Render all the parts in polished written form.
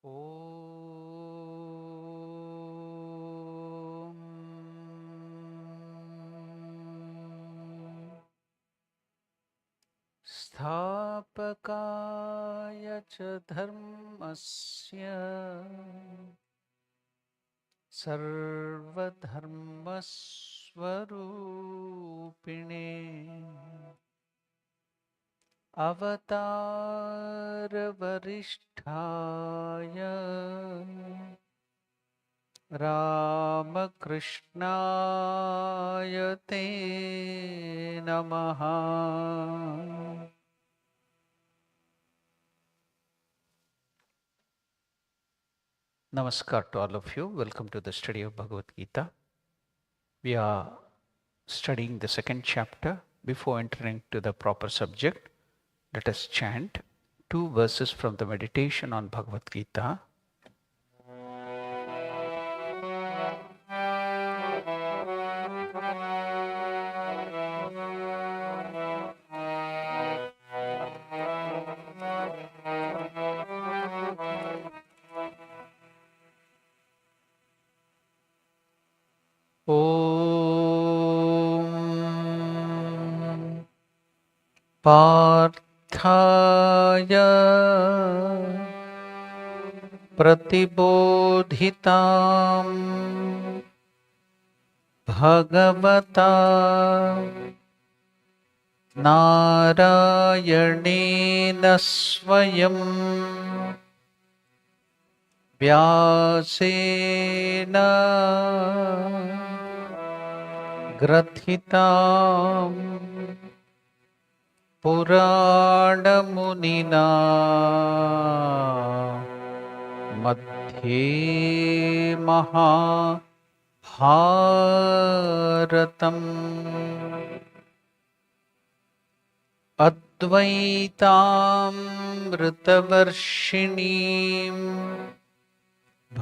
ॐ स्थापकाय च धर्मस्य सर्वधर्मस्वरूपिणे अवतारवरिष्ठाय रामकृष्णाय ते नमः। Namaskar to all of you. Welcome to the study of Bhagavad Gita. We are studying the second chapter. Before entering to the proper subject, let us chant two verses from the meditation on Bhagavad Gita. ॐ पार्थाय प्रतिबोधितां भगवता नारायणेन स्वयं व्यासेन ग्रथितां पुराणमुनिना मध्ये महाभारतम् अद्वैतामृतवर्षिणीं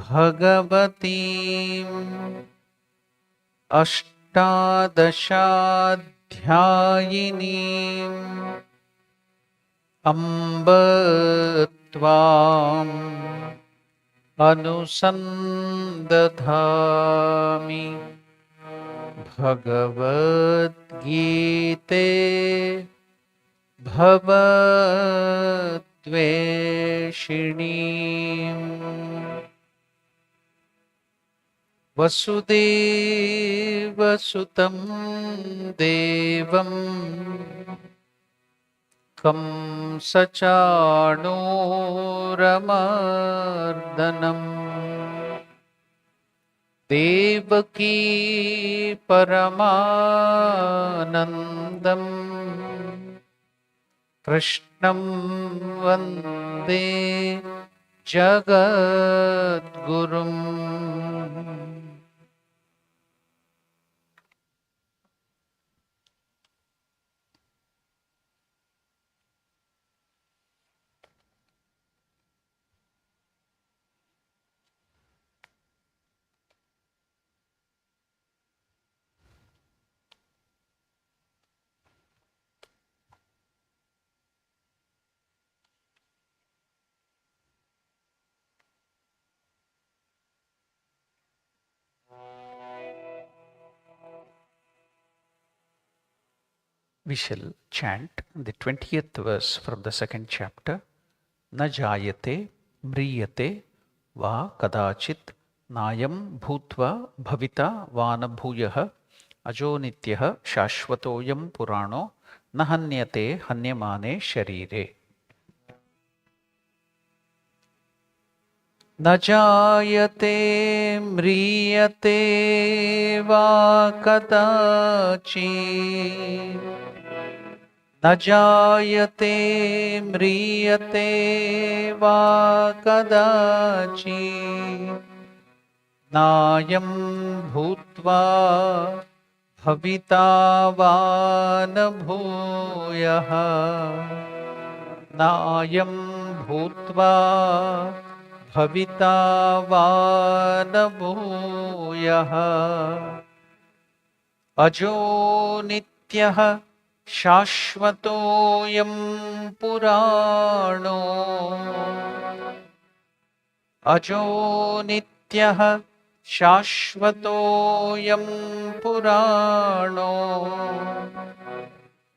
भगवतीम् अष्टादशाध्यायिनीम् अम्ब त्वाम् अनुसन्दधामि। भगवद्गीते भवद्वेषिणीम् वसुदेवसुतं देवं कंसचाणूरमर्दनम् देवकी परमानन्दम् कृष्णं वन्दे जगद्गुरुम्। We shall chant the 20th verse from the second chapter. Na jayate mriyate va kadachit nayam bhutva bhavita vana bhuyah ajo nityah shashvatoyam purano nahanyate hanyamane sharire. न जायते म्रियते वा कदाचित् न जायते म्रियते वा कदाचित् नायं भूत्वा भविता वा न भूयः नायं भूत्वा भविता वा न भूयः अजो नित्यः शाश्वतोऽयं पुराणो अजो नित्यः शाश्वतोऽयं पुराणो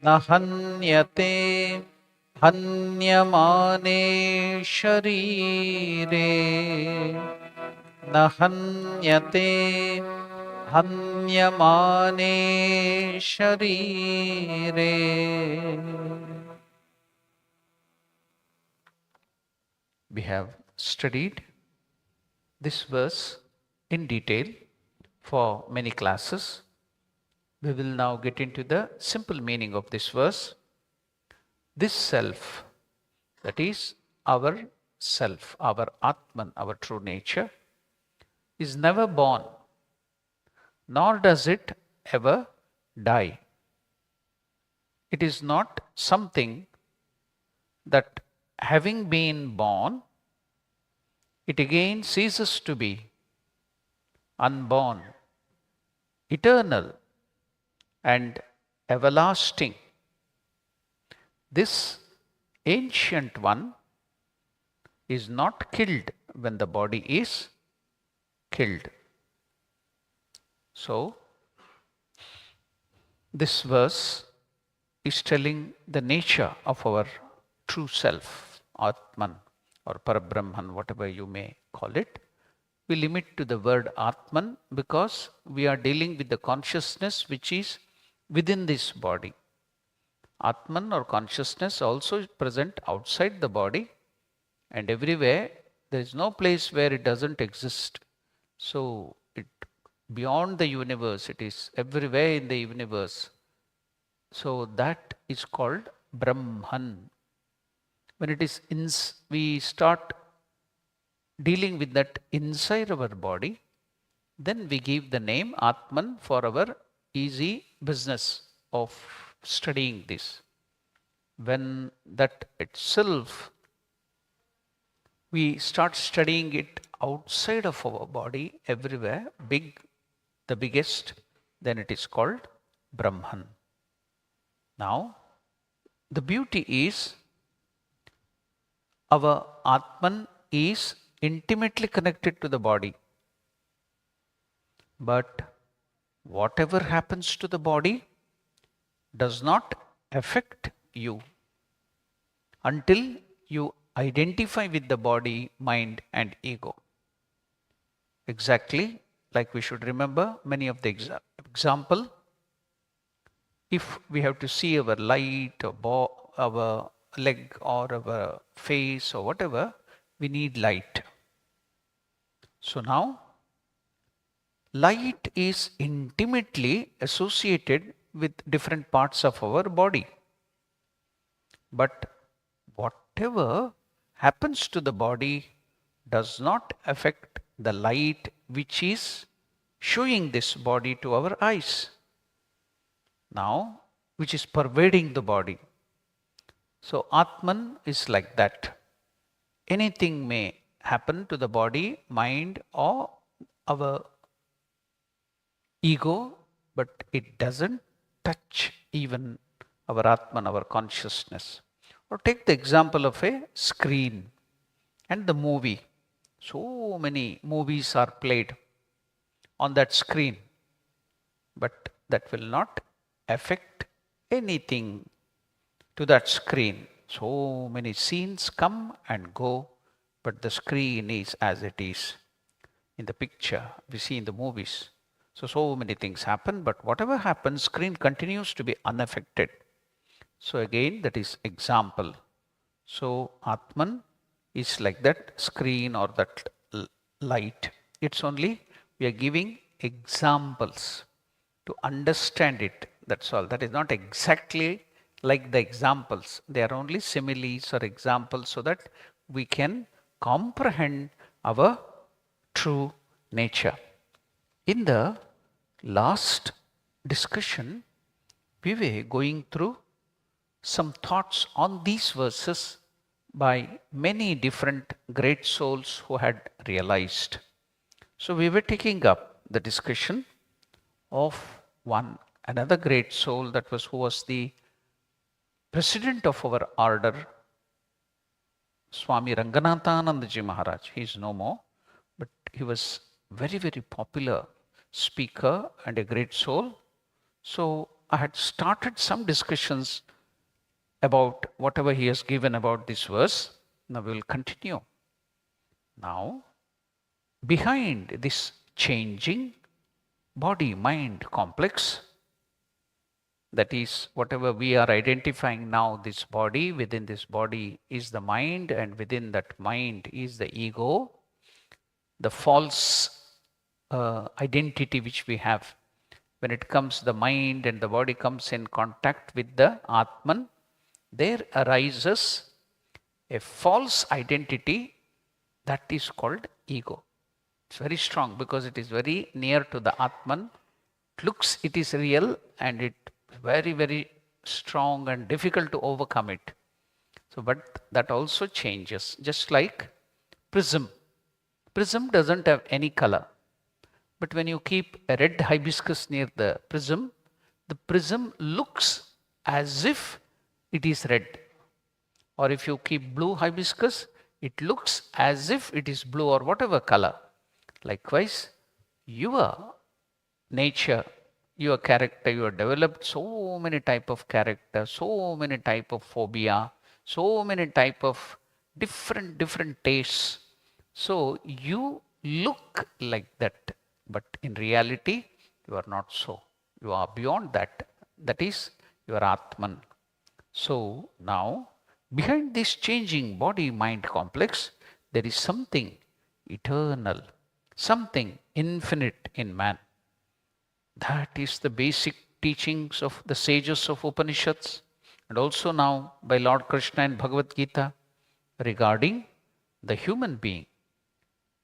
न हन्यते हन्यमाने शरीरे न हन्यते हन्यमाने शरीरे. We have studied this verse in detail for many classes. We will now get into the simple meaning of this verse. This self, that is our self, our Atman, our true nature, is never born, nor does it ever die. It is not something that, having been born, it again ceases to be unborn, eternal, and everlasting. This ancient one is not killed when the body is killed. So, this verse is telling the nature of our true self, Atman or Parabrahman, whatever you may call it. We limit to the word Atman because we are dealing with the consciousness which is within this body. Atman or consciousness also is present outside the body and everywhere. There is no place where it doesn't exist. So, it beyond the universe, it is everywhere in the universe. So, that is called Brahman. When it is we start dealing with that inside our body, then we give the name Atman for our easy business of studying this. When that itself, we start studying it outside of our body, everywhere, the biggest, then it is called Brahman. Now, the beauty is our Atman is intimately connected to the body. But whatever happens to the body does not affect you until you identify with the body, mind, and ego. Exactly like we should remember many of the example. If we have to see our light or our leg or our face or whatever, we need light. So now, light is intimately associated with different parts of our body. But whatever happens to the body does not affect the light which is showing this body to our eyes. Now, which is pervading the body. So, Atman is like that. Anything may happen to the body, mind, or our ego, but it doesn't touch even our Atman, our consciousness. Or take the example of a screen and the movie. So many movies are played on that screen, but that will not affect anything to that screen. So many scenes come and go, but the screen is as it is. In the picture we see in the movies. So many things happen, but whatever happens, screen continues to be unaffected. So again, that is example. So Atman is like that screen or that light. It's only we are giving examples to understand it. That's all. That is not exactly like the examples. They are only similes or examples so that we can comprehend our true nature. In the last discussion, we were going through some thoughts on these verses by many different great souls who had realized. So we were taking up the discussion of another great soul, that was who was the president of our order, Swami Ranganathanandaji Maharaj. He is no more, but he was very, very popular speaker and a great soul. So I had started some discussions about whatever he has given about this verse. Now we will continue. Now, behind this changing body-mind complex, that is, whatever we are identifying now, this body, within this body is the mind, and within that mind is the ego, the false identity which we have. When it comes, the mind and the body comes in contact with the Atman, there arises a false identity that is called ego. It's very strong because it is very near to the Atman. It looks it is real and it is very, very strong and difficult to overcome it. So, but that also changes, just like prism. Prism doesn't have any color. But when you keep a red hibiscus near the prism looks as if it is red. Or if you keep blue hibiscus, it looks as if it is blue or whatever color. Likewise, your nature, your character, you have developed so many type of character, so many type of phobia, so many type of different tastes. So you look like that, but in reality, you are not so. You are beyond that. That is your Atman. So now, behind this changing body-mind complex, there is something eternal, something infinite in man. That is the basic teachings of the sages of Upanishads, and also now by Lord Krishna in Bhagavad Gita regarding the human being.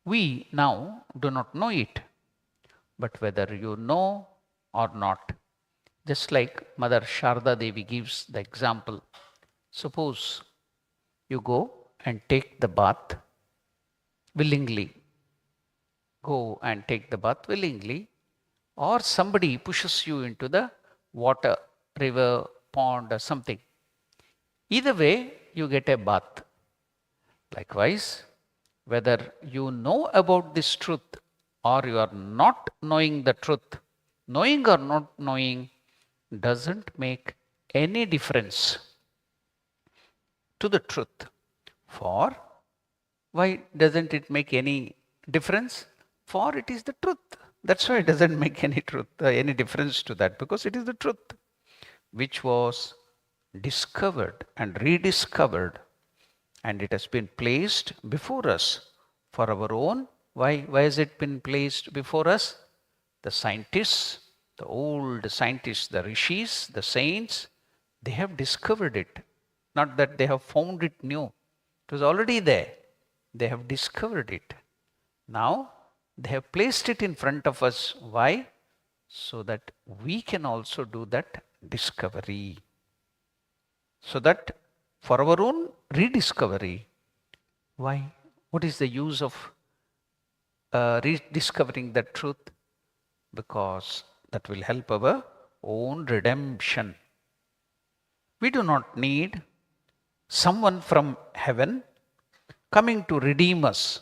We now do not know it, but whether you know or not, just like Mother Sharda Devi gives the example, suppose you go and take the bath willingly, or somebody pushes you into the water, river, pond or something. Either way, you get a bath. Likewise, whether you know about this truth or you are not knowing the truth, knowing or not knowing doesn't make any difference to the truth. For why doesn't it make any difference? For it is the truth. That's why it doesn't make any difference to that, because it is the truth which was discovered and rediscovered, and it has been placed before us for our own. Why has it been placed before us? The scientists, the old scientists, the rishis, the saints, they have discovered it. Not that they have found it new. It was already there. They have discovered it. Now, they have placed it in front of us. Why? So that we can also do that discovery. So that for our own rediscovery, why? What is the use of rediscovering that truth? Because that will help our own redemption. We do not need someone from heaven coming to redeem us.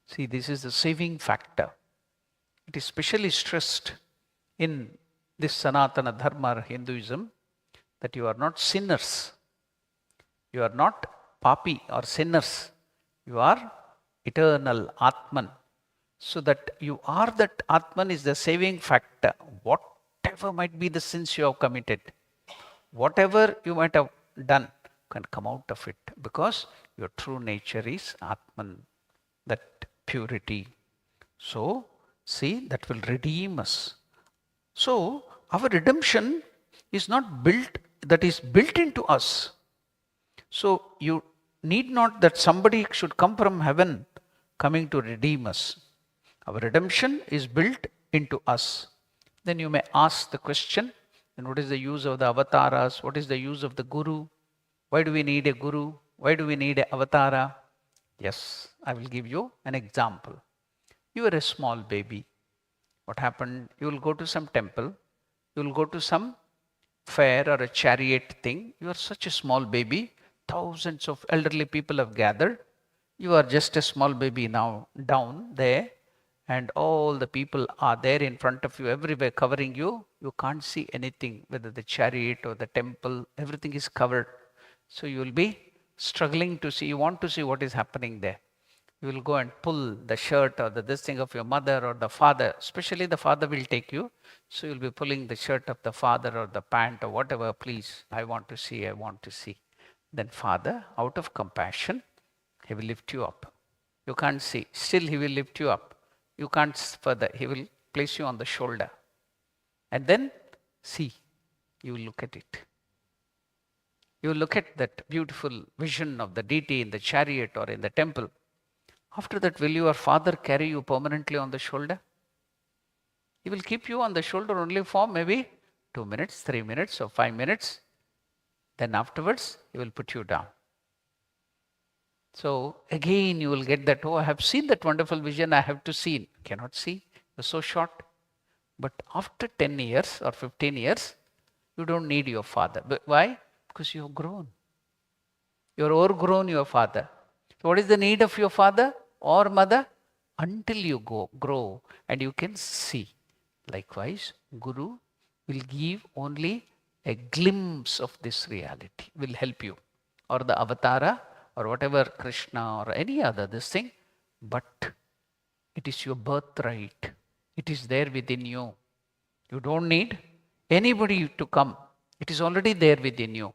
See, this is the saving factor. It is specially stressed in this Sanatana Dharma or Hinduism that you are not sinners. You are not papi or sinners. You are eternal Atman. So that you are that Atman is the saving factor. Whatever might be the sins you have committed, whatever you might have done, can come out of it, because your true nature is Atman, that purity. So, see, that will redeem us. So, our redemption is not built, that is built into us. So, you need not that somebody should come from heaven coming to redeem us. Our redemption is built into us. Then you may ask the question, then what is the use of the avatars? What is the use of the guru? Why do we need a guru? Why do we need an avatara? Yes, I will give you an example. You are a small baby. What happened? You will go to some temple. You will go to some fair or a chariot thing. You are such a small baby. thousands of elderly people have gathered. You are just a small baby now down there, and all the people are there in front of you, everywhere covering you. You can't see anything, whether the chariot or the temple, everything is covered. So you will be struggling to see, you want to see what is happening there. You will go and pull the shirt or this thing of your mother or the father, especially the father will take you. So you'll be pulling the shirt of the father or the pant or whatever, please, I want to see, I want to see. Then father, out of compassion, he will lift you up. You can't see, still he will lift you up. You can't further, he will place you on the shoulder. And then see, you will look at it. You look at that beautiful vision of the deity in the chariot or in the temple. After that, will your father carry you permanently on the shoulder? He will keep you on the shoulder only for maybe 2 minutes, 3 minutes, or 5 minutes. Then afterwards, he will put you down. So again, you will get that, oh, I have seen that wonderful vision, I have to see. Cannot see, you're so short. But after 10 years or 15 years, you don't need your father. But why? Because you have grown. You are overgrown your father. So what is the need of your father or mother? Until you grow and you can see. Likewise, Guru will give only a glimpse of this reality, will help you. Or the avatara or whatever, Krishna or any other this thing. But it is your birthright. It is there within you. You don't need anybody to come. It is already there within you.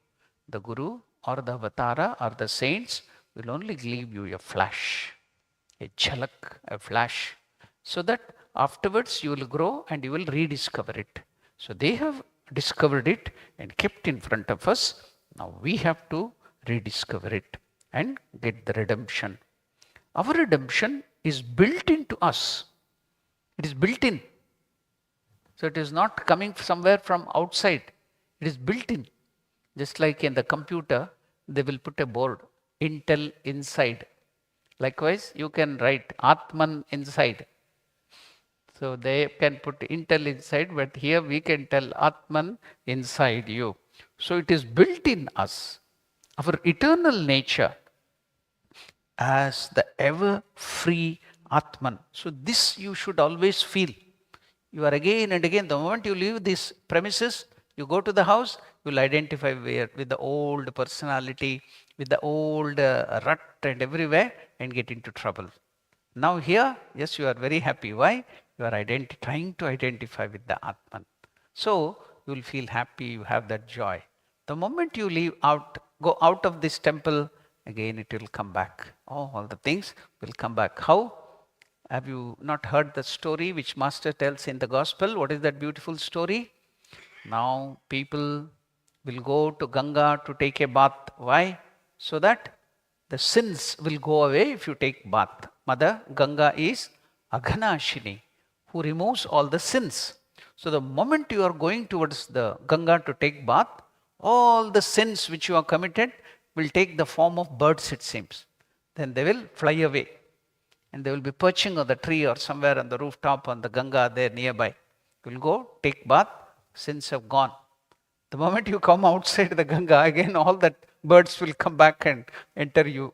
The Guru or the avatara or the saints will only give you a flash, a jhalak, a flash, so that afterwards you will grow and you will rediscover it. So they have discovered it and kept in front of us. Now we have to rediscover it and get the redemption. Our redemption is built into us. It is built in. So it is not coming somewhere from outside. It is built in. Just like in the computer, they will put a board, Intel inside. Likewise, you can write Atman inside. So they can put Intel inside, but here we can tell Atman inside you. So it is built in us. Our eternal nature as the ever free Atman. So this you should always feel. You are again and again, the moment you leave these premises, you go to the house, you will identify with the old personality, with the old rut and everywhere, and get into trouble. Now here, yes, you are very happy. Why? You are trying to identify with the Atman. So you will feel happy, you have that joy. The moment you go out of this temple, again it will come back. All the things will come back. How? Have you not heard the story which Master tells in the Gospel? What is that beautiful story? Now people will go to Ganga to take a bath. Why? So that the sins will go away if you take bath. Mother Ganga is Aghanashini, who removes all the sins. So the moment you are going towards the Ganga to take bath, all the sins which you have committed will take the form of birds, it seems. Then they will fly away. And they will be perching on the tree or somewhere on the rooftop on the Ganga there nearby. You will go, take bath, sins have gone. The moment you come outside the Ganga, again all that birds will come back and enter you.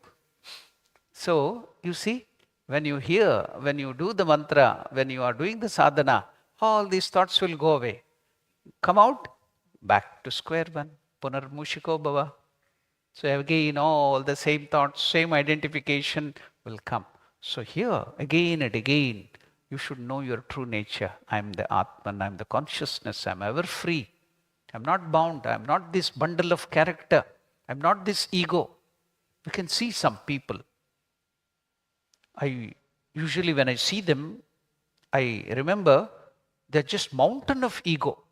So, you see, when you hear, when you do the mantra, when you are doing the sadhana, all these thoughts will go away. Come out, back to square one. Punarmushiko bhava. So again, all the same thoughts, same identification will come. So here, again and again, you should know your true nature. I am the Atman, I am the consciousness, I am ever free. I am not bound, I am not this bundle of character, I am not this ego. You can see some people. Usually when I see them, I remember they're just mountain of ego,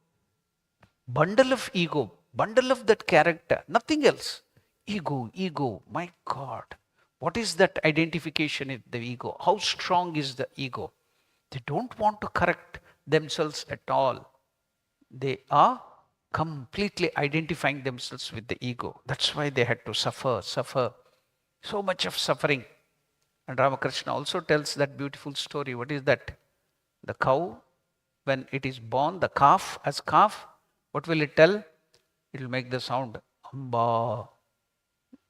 bundle of that character, nothing else. Ego, my God. What is that identification in the ego? How strong is the ego? They don't want to correct themselves at all. They are completely identifying themselves with the ego. That's why they had to suffer. So much of suffering. And Ramakrishna also tells that beautiful story. What is that? The cow, when it is born, the calf, what will it tell? It will make the sound, Amba.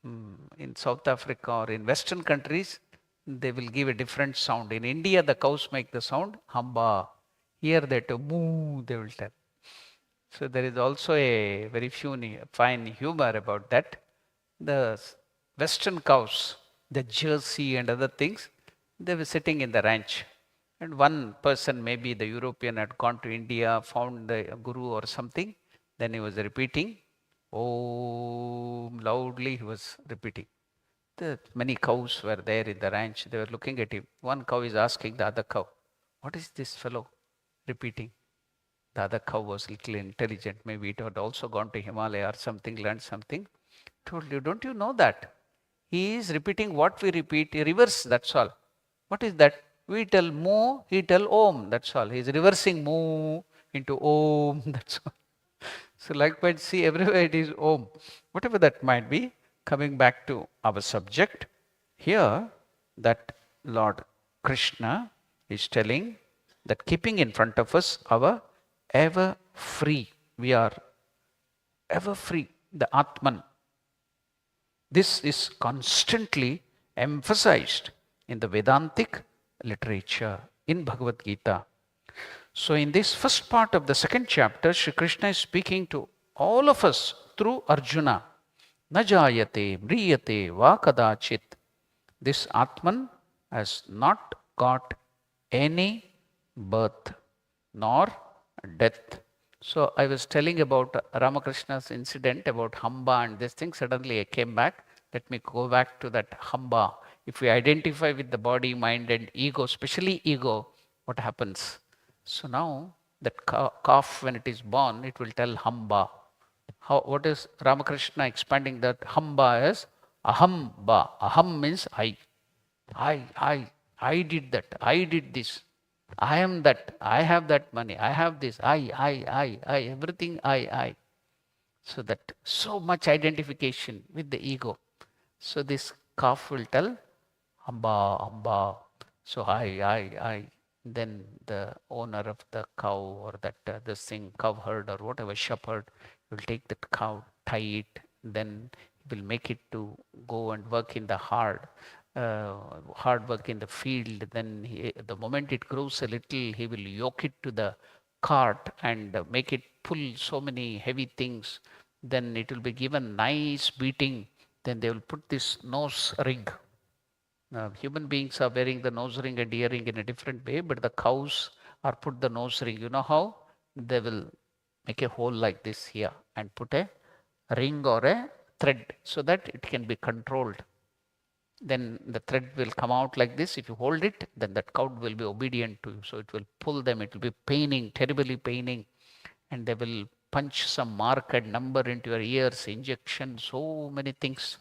In South Africa or in Western countries, they will give a different sound. In India, the cows make the sound hamba. Here they to moo, they will tell. So there is also a very fine humor about that. The Western cows, the Jersey and other things, they were sitting in the ranch. And one person, maybe the European, had gone to India, found the guru or something. Then he was repeating, oh, loudly he was repeating. Many cows were there in the ranch. They were looking at him. One cow is asking the other cow, what is this fellow repeating? The other cow was little intelligent. Maybe it had also gone to Himalaya or something, learned something. Told you, don't you know that? He is repeating what we repeat, reverse, that's all. What is that? We tell moo, he tell om, that's all. He is reversing moo into om, that's all. So likewise, see, everywhere it is om. Whatever that might be, coming back to our subject, here that Lord Krishna is telling that keeping in front of us our ever free, we are ever free, the Atman. This is constantly emphasized in the Vedantic literature, in Bhagavad Gita. So in this first part of the second chapter, Sri Krishna is speaking to all of us through Arjuna. Na jayate, mriyate, va kadachit. This Atman has not got any birth nor death. So I was telling about Ramakrishna's incident about hamba and this thing. Suddenly I came back. Let me go back to that hamba. If we identify with the body, mind and ego, especially ego, what happens? So now that calf, when it is born, it will tell hamba. What is Ramakrishna expanding that hamba as ahamba. Aham means I. I did that. I did this. I am that. I have that money. I have this. I. Everything I. So that so much identification with the ego. So this calf will tell hamba. So I. Then the owner of the cow or that this thing, cow herd or whatever, shepherd, will take that cow, tie it, then he will make it to go and work in the hard work in the field. Then the moment it grows a little, he will yoke it to the cart and make it pull so many heavy things. Then it will be given nice beating. Then they will put this nose ring. Human beings are wearing the nose ring and earring in a different way, but the cows are put the nose ring. You know how? They will make a hole like this here and put a ring or a thread so that it can be controlled. Then the thread will come out like this. If you hold it, then that cow will be obedient to you. So it will pull them. It will be paining, terribly paining. And they will punch some mark and number into your ears, injection, so many things.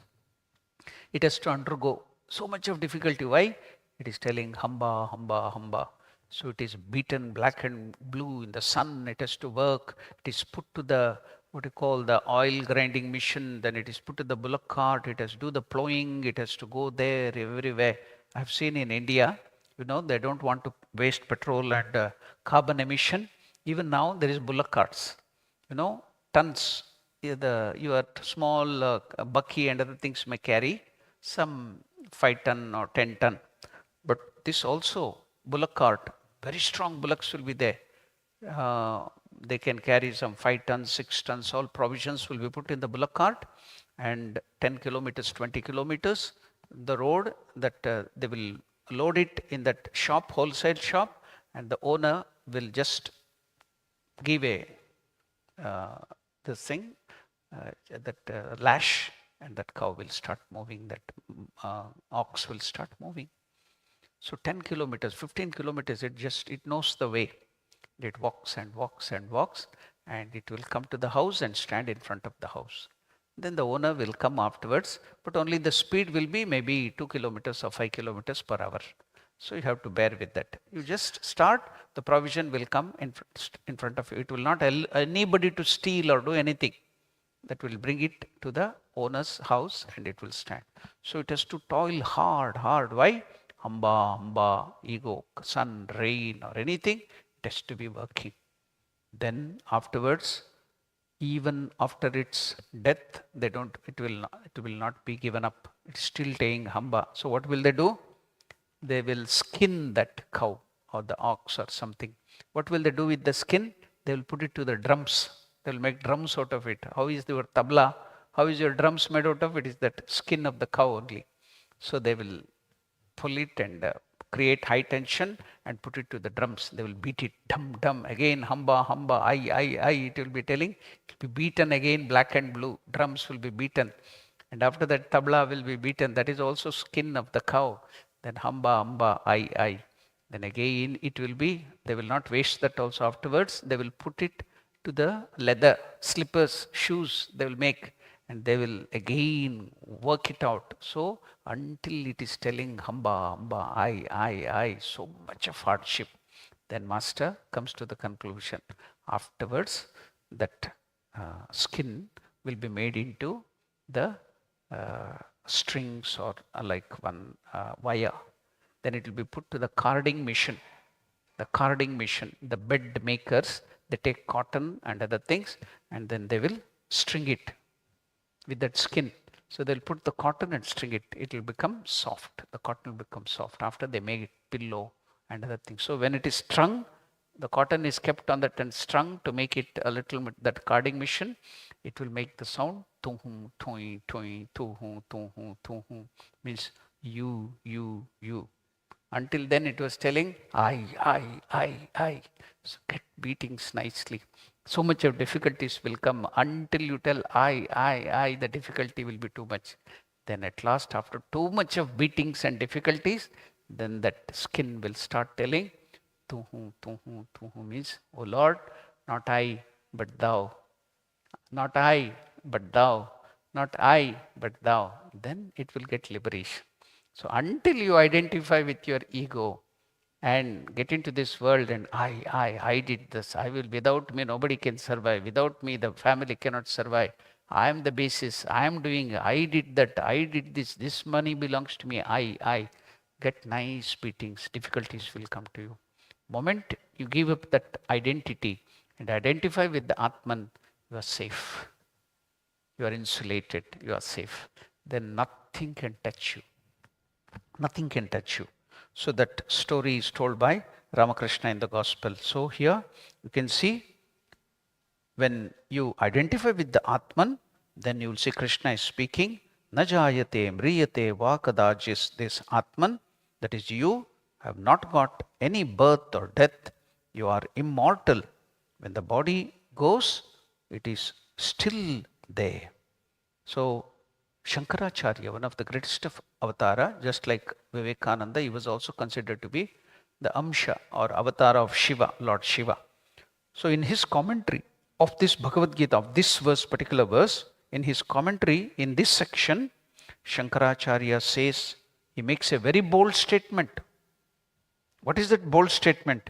It has to undergo so much of difficulty. Why? It is telling hamba. So it is beaten black and blue in the sun. It has to work. It is put to the the oil grinding machine. Then it is put to the bullock cart. It has to do the plowing. It has to go there everywhere. I've seen in India, they don't want to waste petrol and carbon emission. Even now there is bullock carts. Tons. Your small bucky and other things may carry some 5 ton or 10 ton. But this also, bullock cart, very strong bullocks will be there. They can carry some 5 tons, 6 tons, all provisions will be put in the bullock cart, and 10 kilometers, 20 kilometers, the road that they will load it in that shop, wholesale shop, and the owner will just give this thing, lash, and that cow will start moving, that ox will start moving. So 10 kilometers, 15 kilometers, it knows the way. It walks and walks and walks, and it will come to the house and stand in front of the house. Then the owner will come afterwards, but only the speed will be maybe 2 kilometers or 5 kilometers per hour. So you have to bear with that. You just start, the provision will come in front of you. It will not allow anybody to steal or do anything. That will bring it to the owner's house and it will stand. So it has to toil hard. Why? Hamba, ego, sun, rain or anything, it has to be working. Then afterwards, Even after its death, it will not be given up. It's still staying hamba. So what will they do? They will skin that cow or the ox or something. What will they do with the skin? They will put it to the drums. They will make drums out of it. How is your tabla? How is your drums made out of? It is that skin of the cow only. So they will pull it and create high tension and put it to the drums. They will beat it, dum, dum, again, hamba, hamba, I, it will be telling. It will be beaten again, black and blue. Drums will be beaten. And after that, tabla will be beaten. That is also skin of the cow. Then hamba, hamba, I. Then again, it will be, they will not waste that also afterwards. They will put it to the leather, slippers, shoes they will make. And they will again work it out. So until it is telling hamba, hamba, I, so much of hardship. Then master comes to the conclusion. Afterwards, that skin will be made into the strings or like one wire. Then it will be put to the carding machine. The carding machine, the bed makers, they take cotton and other things and then they will string it with that skin. So they'll put the cotton and string it. It will become soft. The cotton will become soft. After they make it pillow and other things. So when it is strung, the cotton is kept on that and strung to make it a little bit, that carding machine, it will make the sound tuhum, toi, toi, tuhum, tuhum, tuhum, means you. Until then it was telling I. So get beatings nicely. So much of difficulties will come until you tell I, the difficulty will be too much. Then at last, after too much of beatings and difficulties, then that skin will start telling tuhu means, O Lord, not I, but thou. Not I, but thou. Not I, but thou. Then it will get liberation. So until you identify with your ego and get into this world and I did this, I will, without me nobody can survive, without me the family cannot survive, I am the basis, I am doing, I did that, I did this money belongs to me, I, get nice beatings, difficulties will come to you. Moment you give up that identity and identify with the Atman, you are safe, you are insulated, you are safe. Then nothing can touch you. Nothing can touch you. So that story is told by Ramakrishna in the gospel. So here you can see when you identify with the Atman, then you will see Krishna is speaking. Najayate mriyate vakadajis, this Atman, that is you, have not got any birth or death. You are immortal. When the body goes, it is still there. So Shankaracharya, one of the greatest of avatara, just like Vivekananda, he was also considered to be the Amsha or avatar of Shiva, Lord Shiva. So in his commentary of this Bhagavad Gita, of this verse, particular verse, in his commentary in this section, Shankaracharya says, he makes a very bold statement. What is that bold statement?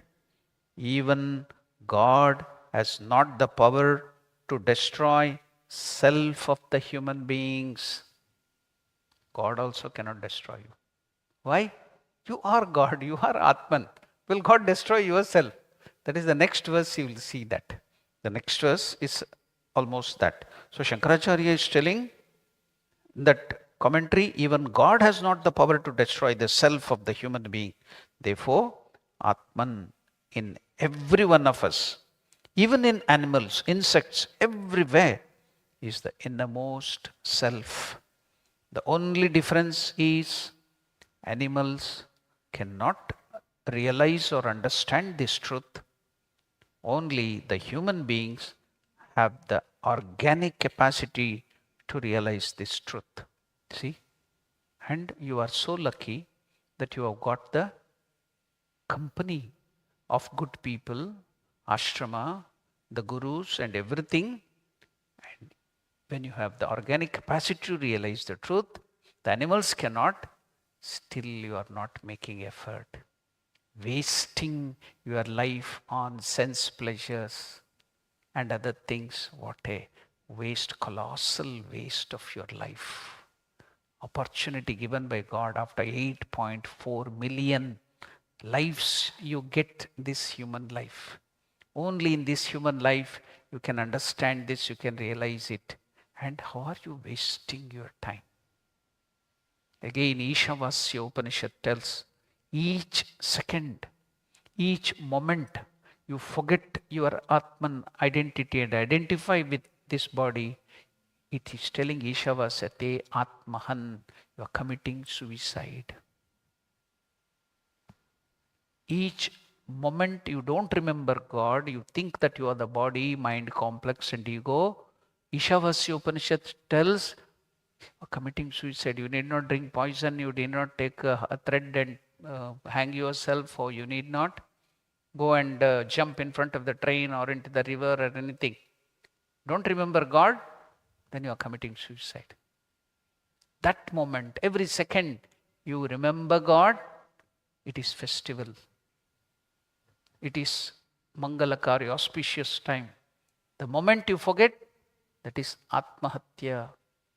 Even God has not the power to destroy self of the human beings. God also cannot destroy you. Why? You are God, you are Atman. Will God destroy yourself? That is the next verse, you will see that. The next verse is almost that. So Shankaracharya is telling that commentary, even God has not the power to destroy the self of the human being. Therefore, Atman in every one of us, even in animals, insects, everywhere, is the innermost self. The only difference is animals cannot realize or understand this truth. Only the human beings have the organic capacity to realize this truth. See? And you are so lucky that you have got the company of good people, ashrama, the gurus and everything. And when you have the organic capacity to realize the truth, the animals cannot, still you are not making effort. Wasting your life on sense pleasures and other things. What a waste, colossal waste of your life. Opportunity given by God after 8.4 million lives, you get this human life. Only in this human life you can understand this, you can realize it. And how are you wasting your time? Again, Ishavasya Upanishad tells, each second, each moment, you forget your Atman identity and identify with this body. It is telling Ishavasya, Te Atmahan, you are committing suicide. Each moment you don't remember God, you think that you are the body, mind, complex and ego. Ishavasya Upanishad tells, committing suicide. You need not drink poison, you need not take a thread and hang yourself, or you need not go and jump in front of the train or into the river or anything. Don't remember God, then you are committing suicide. That moment, every second you remember God, it is festival. It is Mangalakari, auspicious time. The moment you forget, that is Atmahatya.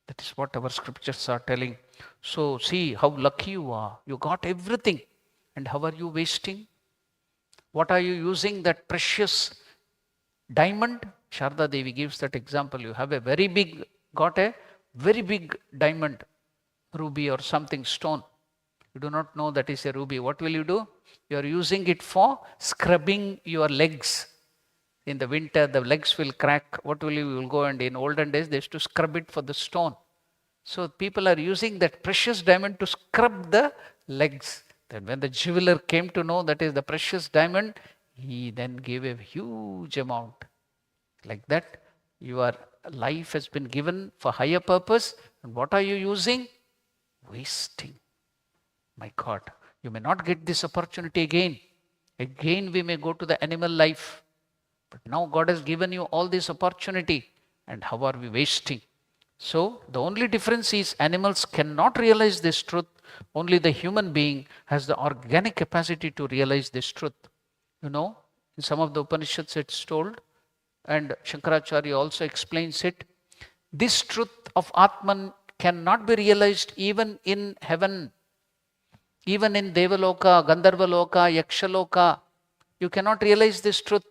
That is what our scriptures are telling. So see how lucky you are. You got everything. And how are you wasting? What are you using that precious diamond? Sharda Devi gives that example. You have got a very big diamond, ruby or something, stone. You do not know that is a ruby. What will you do? You are using it for scrubbing your legs. In the winter, the legs will crack. What will you will go, and in olden days, they used to scrub it for the stone. So people are using that precious diamond to scrub the legs. Then when the jeweler came to know that is the precious diamond, he then gave a huge amount. Like that, your life has been given for higher purpose. And what are you using? Wasting. My God, you may not get this opportunity again. Again, we may go to the animal life. But now God has given you all this opportunity. And how are we wasting? So, the only difference is animals cannot realize this truth. Only the human being has the organic capacity to realize this truth. You know, in some of the Upanishads it's told, and Shankaracharya also explains it, this truth of Atman cannot be realized even in heaven. Even in Devaloka, Gandharvaloka, Yakshaloka, you cannot realize this truth.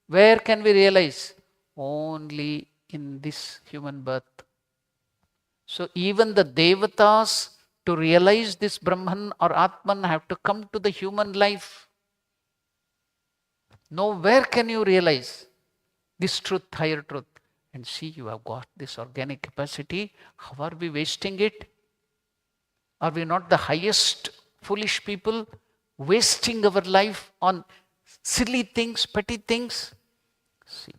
Where can we realize? Only in this human birth. So even the Devatas, to realize this Brahman or Atman, have to come to the human life. Nowhere can you realize this truth, higher truth. And see, you have got this organic capacity. How are we wasting it? Are we not the highest foolish people, wasting our life on silly things, petty things? See,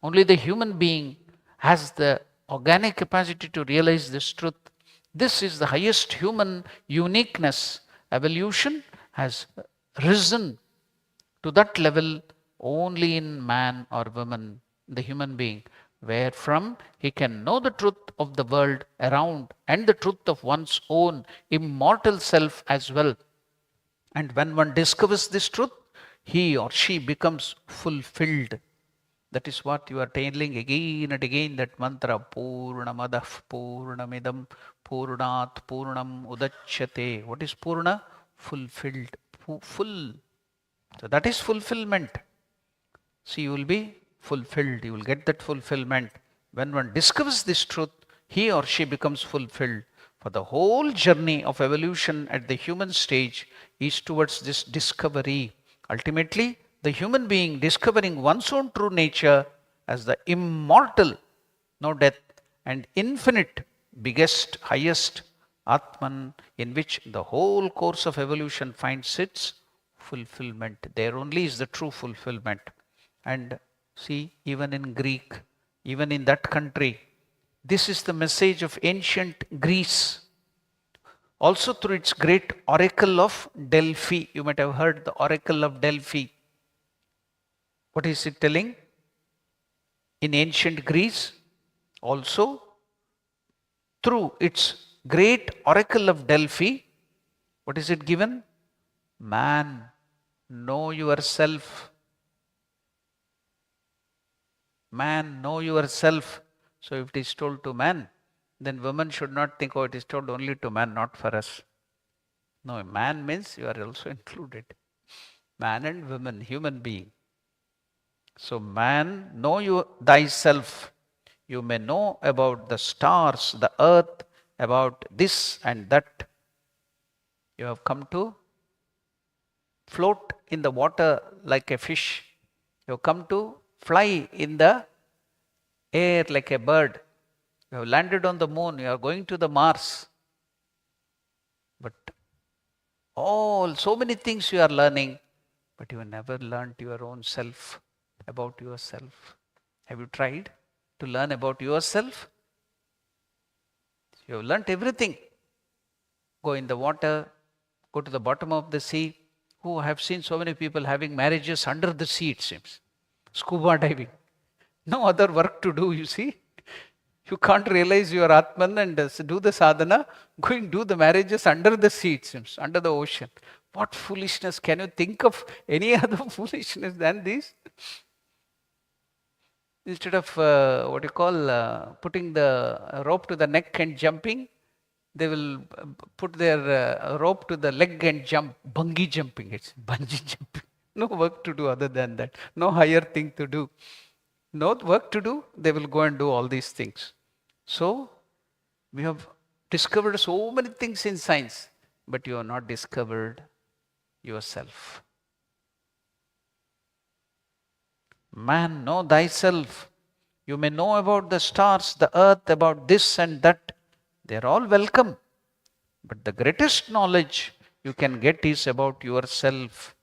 only the human being has the organic capacity to realize this truth. This is the highest human uniqueness. Evolution has risen to that level only in man or woman, the human being, where from he can know the truth of the world around and the truth of one's own immortal self as well. And when one discovers this truth, he or she becomes fulfilled. That is what you are telling again and again, that mantra, Purnamadah Purnamidam Purnat Purnam Udachyate. What is Purna? Fulfilled. Full. So that is fulfillment. See, you will be fulfilled. You will get that fulfillment. When one discovers this truth, he or she becomes fulfilled. For the whole journey of evolution at the human stage is towards this discovery. Ultimately, the human being discovering one's own true nature as the immortal, no death, and infinite, biggest, highest Atman, in which the whole course of evolution finds its fulfillment. There only is the true fulfillment. And see, even in Greek, even in that country, this is the message of ancient Greece. Also through its great oracle of Delphi. You might have heard the oracle of Delphi. What is it telling? In ancient Greece, also through its great oracle of Delphi, what is it given? Man, know yourself. Man, know yourself. So if it is told to man, then women should not think, oh, it is told only to man, not for us. No, man means you are also included. Man and woman, human being. So, man, know you thyself. You may know about the stars, the earth, about this and that. You have come to float in the water like a fish. You have come to fly in the air like a bird. You have landed on the moon. You are going to the Mars. But so many things you are learning, but you have never learned your own self, about yourself. Have you tried to learn about yourself? You have learnt everything. Go in the water, go to the bottom of the sea. Who have seen so many people having marriages under the sea, it seems. Scuba diving. No other work to do, you see. You can't realize you are Atman and do the sadhana, going do the marriages under the sea, it seems, under the ocean. What foolishness! Can you think of any other foolishness than this? Instead of putting the rope to the neck and jumping, they will put their rope to the leg and jump. Bungee jumping, it's bungee jumping. No work to do other than that. No higher thing to do. No work to do, they will go and do all these things. So, we have discovered so many things in science, but you have not discovered yourself. Man, know thyself. You may know about the stars, the earth, about this and that. They are all welcome. But the greatest knowledge you can get is about yourself.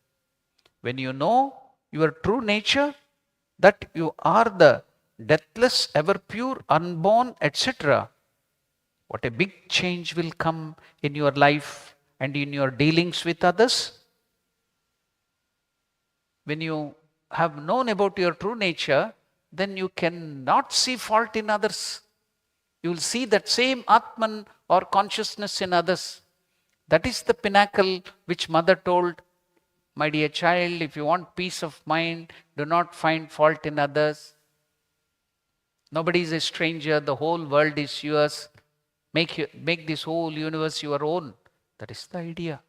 When you know your true nature, that you are the deathless, ever pure, unborn, etc., what a big change will come in your life and in your dealings with others. When you have known about your true nature, then you cannot see fault in others. You will see that same Atman or consciousness in others. That is the pinnacle which Mother told, my dear child, if you want peace of mind, do not find fault in others. Nobody is a stranger. The whole world is yours. Make this whole universe your own. That is the idea.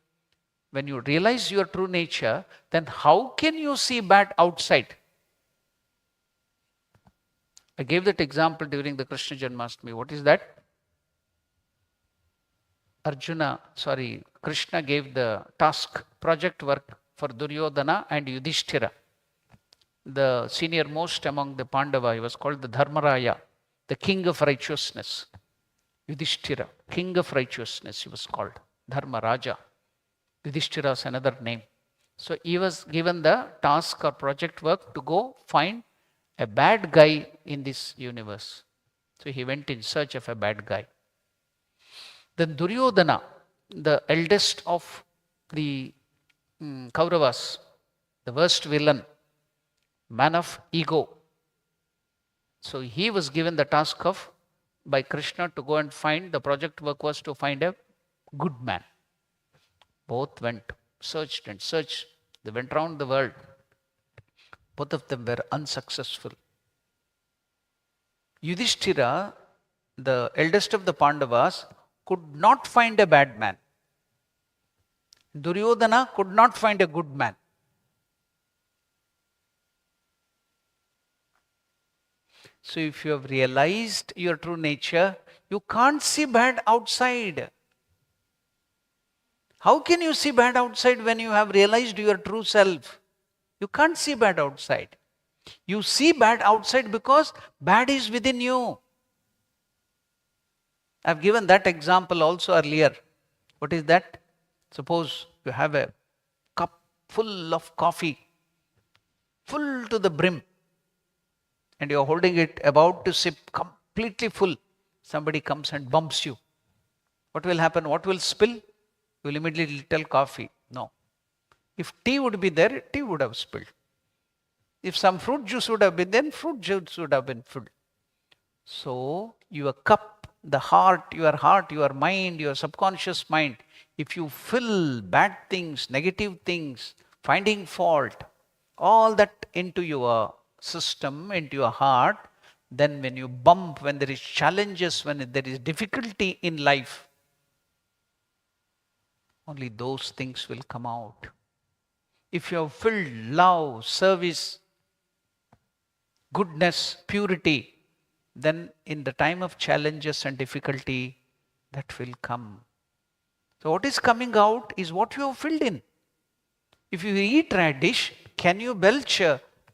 When you realize your true nature, then how can you see bad outside? I gave that example during the Krishna Janmashtami. What is that? Krishna gave the task, project work for Duryodhana and Yudhishthira. The senior most among the Pandava, he was called the Dharmaraya, the king of righteousness. Yudhishthira, king of righteousness, he was called. Dharmaraja. Yudhishthira is another name. So he was given the task or project work to go find a bad guy in this universe. So he went in search of a bad guy. Then Duryodhana, the eldest of the Kauravas, the worst villain, man of ego. So he was given the task by Krishna to go and find, the project work was to find a good man. Both went, searched and searched. They went around the world. Both of them were unsuccessful. Yudhishthira, the eldest of the Pandavas, could not find a bad man. Duryodhana could not find a good man. So if you have realized your true nature, you can't see bad outside. How can you see bad outside when you have realized your true self? You can't see bad outside. You see bad outside because bad is within you. I've given that example also earlier. What is that? Suppose you have a cup full of coffee, full to the brim, and you're holding it about to sip, completely full. Somebody comes and bumps you. What will happen? What will spill? You will immediately tell coffee. No. If tea would be there, tea would have spilled. If some fruit juice would have been there, fruit juice would have been filled. So, your cup, your heart, your mind, your subconscious mind, if you fill bad things, negative things, finding fault, all that into your system, into your heart, then when you bump, when there is challenges, when there is difficulty in life, only those things will come out. If you have filled love, service, goodness, purity, then in the time of challenges and difficulty, that will come. So what is coming out is what you have filled in. If you eat radish, can you belch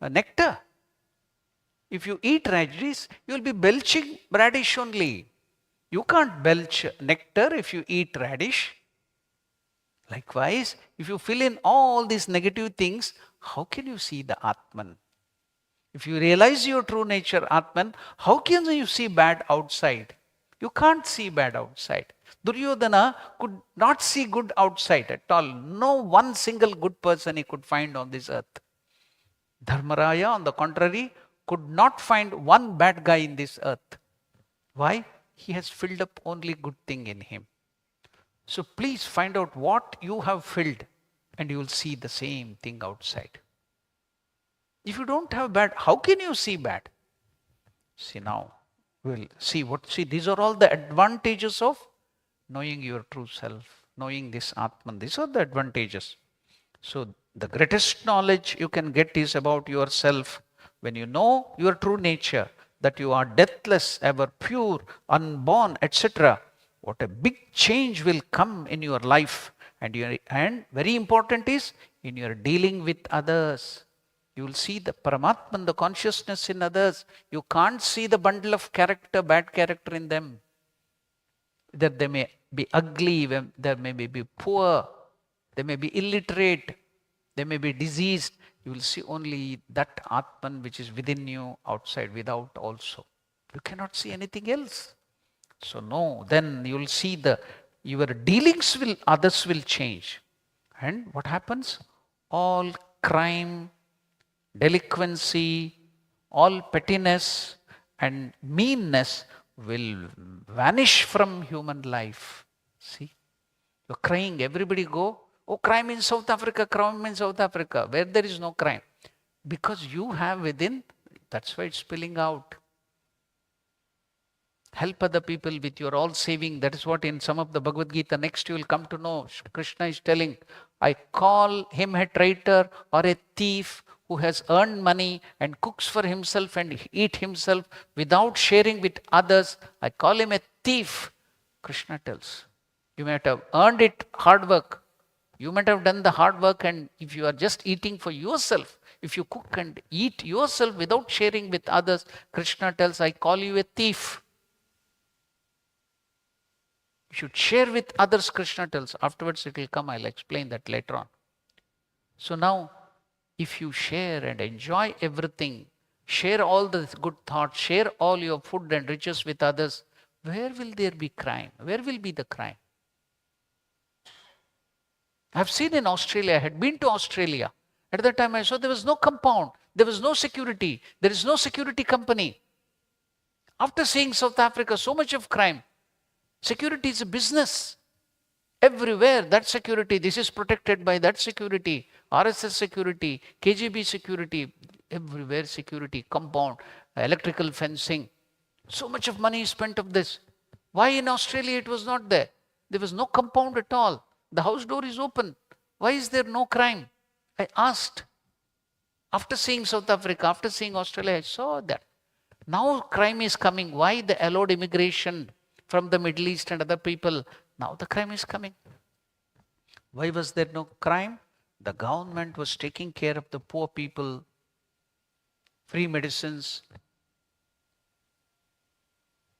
nectar? If you eat radish, you will be belching radish only. You can't belch nectar if you eat radish. Likewise, if you fill in all these negative things, how can you see the Atman? If you realize your true nature, Atman, how can you see bad outside? You can't see bad outside. Duryodhana could not see good outside at all. No one single good person he could find on this earth. Dharmaraya, on the contrary, could not find one bad guy in this earth. Why? He has filled up only good thing in him. So please find out what you have filled and you will see the same thing outside. If you don't have bad, how can you see bad? See now, we'll see these are all the advantages of knowing your true self, knowing this Atman. These are the advantages. So the greatest knowledge you can get is about yourself. When you know your true nature, that you are deathless, ever pure, unborn, etc., what a big change will come in your life. And very important is in your dealing with others. You will see the Paramatman, the consciousness in others. You can't see the bundle of character, bad character in them. That they may be ugly, they may be poor, they may be illiterate, they may be diseased. You will see only that Atman which is within you, outside, without also. You cannot see anything else. So no, then you will see your dealings others will change. And what happens? All crime, delinquency, all pettiness and meanness will vanish from human life. See? You're crying, everybody go, oh, crime in South Africa, crime in South Africa, where there is no crime. Because you have within, that's why it's spilling out. Help other people with your all saving. That is what in some of the Bhagavad Gita, next you will come to know, Krishna is telling, I call him a traitor or a thief who has earned money and cooks for himself and eat himself without sharing with others. I call him a thief. Krishna tells, you might have earned it, hard work. You might have done the hard work, and if you are just eating for yourself, if you cook and eat yourself without sharing with others, Krishna tells, I call you a thief. You should share with others, Krishna tells. Afterwards it will come, I'll explain that later on. So now, if you share and enjoy everything, share all the good thoughts, share all your food and riches with others, where will there be crime? Where will be the crime? I've seen in Australia, I had been to Australia. At that time I saw there was no compound, there was no security, there is no security company. After seeing South Africa, so much of crime. Security is a business. Everywhere, that security, this is protected by that security, RSS security, KGB security, everywhere security, compound, electrical fencing. So much of money is spent of this. Why in Australia it was not there? There was no compound at all. The house door is open. Why is there no crime? I asked. After seeing South Africa, after seeing Australia, I saw that. Now crime is coming. Why the allowed immigration from the Middle East and other people? Now the crime is coming. Why was there no crime? The government was taking care of the poor people, free medicines.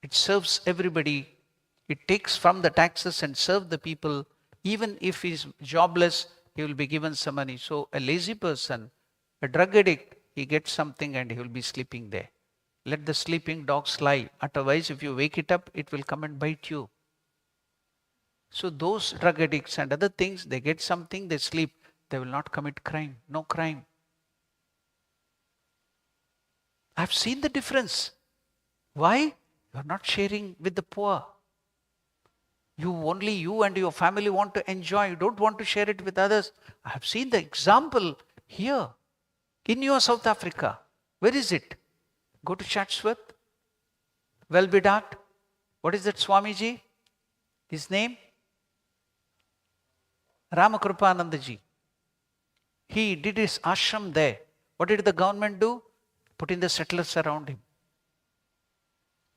It serves everybody. It takes from the taxes and serves the people. Even if he's jobless, he will be given some money. So a lazy person, a drug addict, he gets something and he will be sleeping there. Let the sleeping dogs lie. Otherwise, if you wake it up, it will come and bite you. So those drug addicts and other things, they get something, they sleep. They will not commit crime. No crime. I've seen the difference. Why? You are not sharing with the poor. Only you and your family want to enjoy. You don't want to share it with others. I have seen the example here in your South Africa. Where is it? Go to Chatsworth. Welbedat. What is that Swamiji? His name? Ramakrishna. He did his ashram there. What did the government do? put in the settlers around him.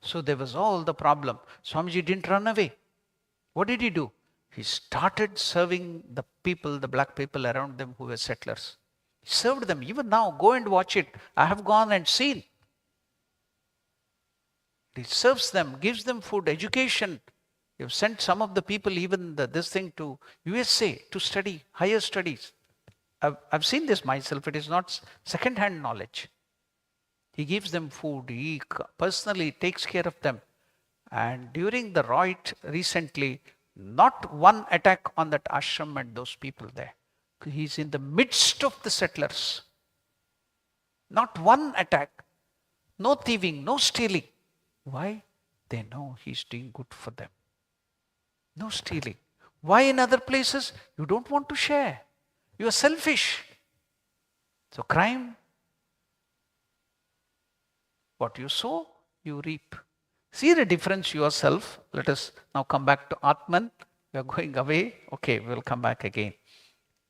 So there was all the problem. Swamiji didn't run away. What did he do? He started serving the people, the black people around them who were settlers. He served them. Even now, go and watch it. I have gone and seen. He serves them, gives them food, education. He have sent some of the people even this thing to USA to study, higher studies. I've seen this myself. It is not second-hand knowledge. He gives them food. He personally takes care of them. And during the riot recently, not one attack on that ashram and those people there. He's in the midst of the settlers. Not one attack. No thieving, no stealing. Why? They know he's doing good for them. No stealing. Why in other places? You don't want to share. You are selfish. So crime, what you sow, you reap. See the difference yourself. Let us now come back to Atman. We are going away. Okay, we'll come back again.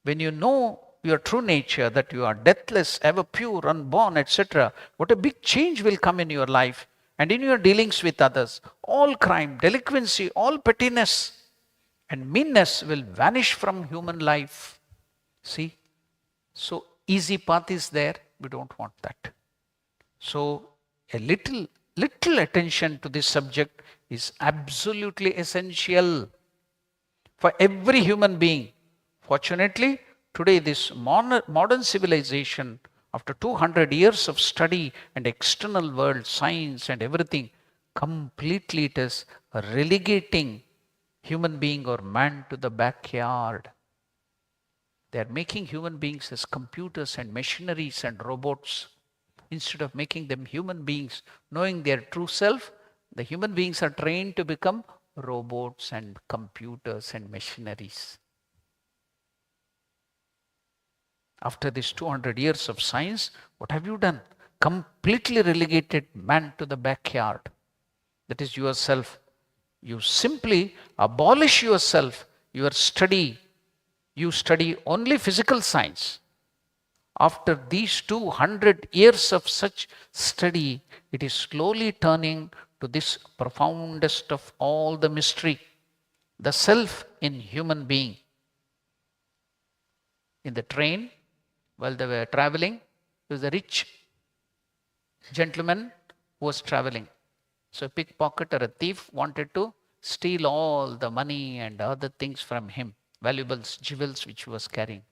When you know your true nature, that you are deathless, ever pure, unborn, etc., what a big change will come in your life and in your dealings with others. All crime, delinquency, all pettiness and meanness will vanish from human life. See? So easy path is there. We don't want that. So a little attention to this subject is absolutely essential for every human being. Fortunately, today this modern civilization, after 200 years of study and external world, science and everything, completely it is relegating human being or man to the backyard. They are making human beings as computers and machineries and robots. Instead of making them human beings, knowing their true self, the human beings are trained to become robots and computers and machineries. After these 200 years of science, what have you done? Completely relegated man to the backyard. That is yourself. You simply abolish yourself, your study. You study only physical science. After these 200 years of such study, it is slowly turning to this profoundest of all the mystery, the self in human being. In the train, while they were traveling, there was a rich gentleman who was traveling. So a pickpocket or a thief wanted to steal all the money and other things from him, valuables, jewels which he was carrying.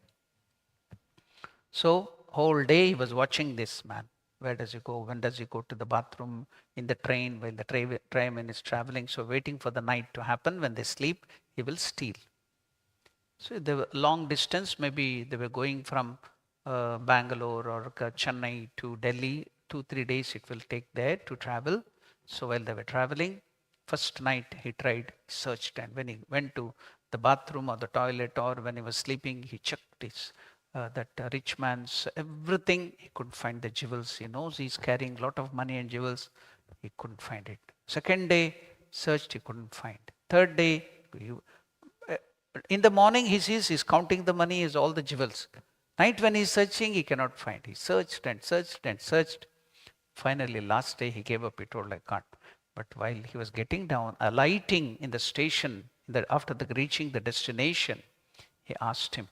So whole day he was watching this man. Where does he go? When does he go to the bathroom? In the train, while the train is traveling. So waiting for the night to happen. When they sleep, he will steal. So they were long distance. Maybe they were going from Bangalore or Chennai to Delhi. 2-3 days it will take there to travel. So while they were traveling, first night he tried, searched, and when he went to the bathroom or the toilet or when he was sleeping, he checked his that rich man's everything. He couldn't find the jewels. He knows he's carrying a lot of money and jewels. He couldn't find it. Second day, searched, he couldn't find. Third day, in the morning he sees he's counting the money, is all the jewels. Night when he's searching, he cannot find. He searched and searched and searched. Finally, last day he gave up. He told, I can't. But while he was getting down, alighting in the station, after reaching the destination, he asked him,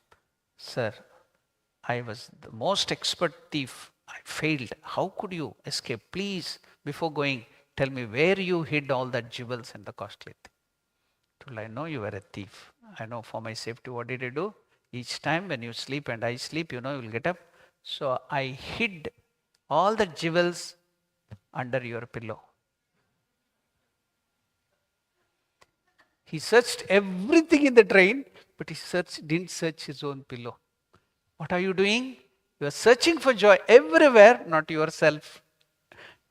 Sir, I was the most expert thief. I failed. How could you escape? Please, before going, tell me where you hid all that jewels and the costly thing. Told, I know you were a thief. I know for my safety, what did I do? Each time when you sleep and I sleep, you will get up. So I hid all the jewels under your pillow. He searched everything in the train, but he didn't search his own pillow. What are you doing? You are searching for joy everywhere, not yourself.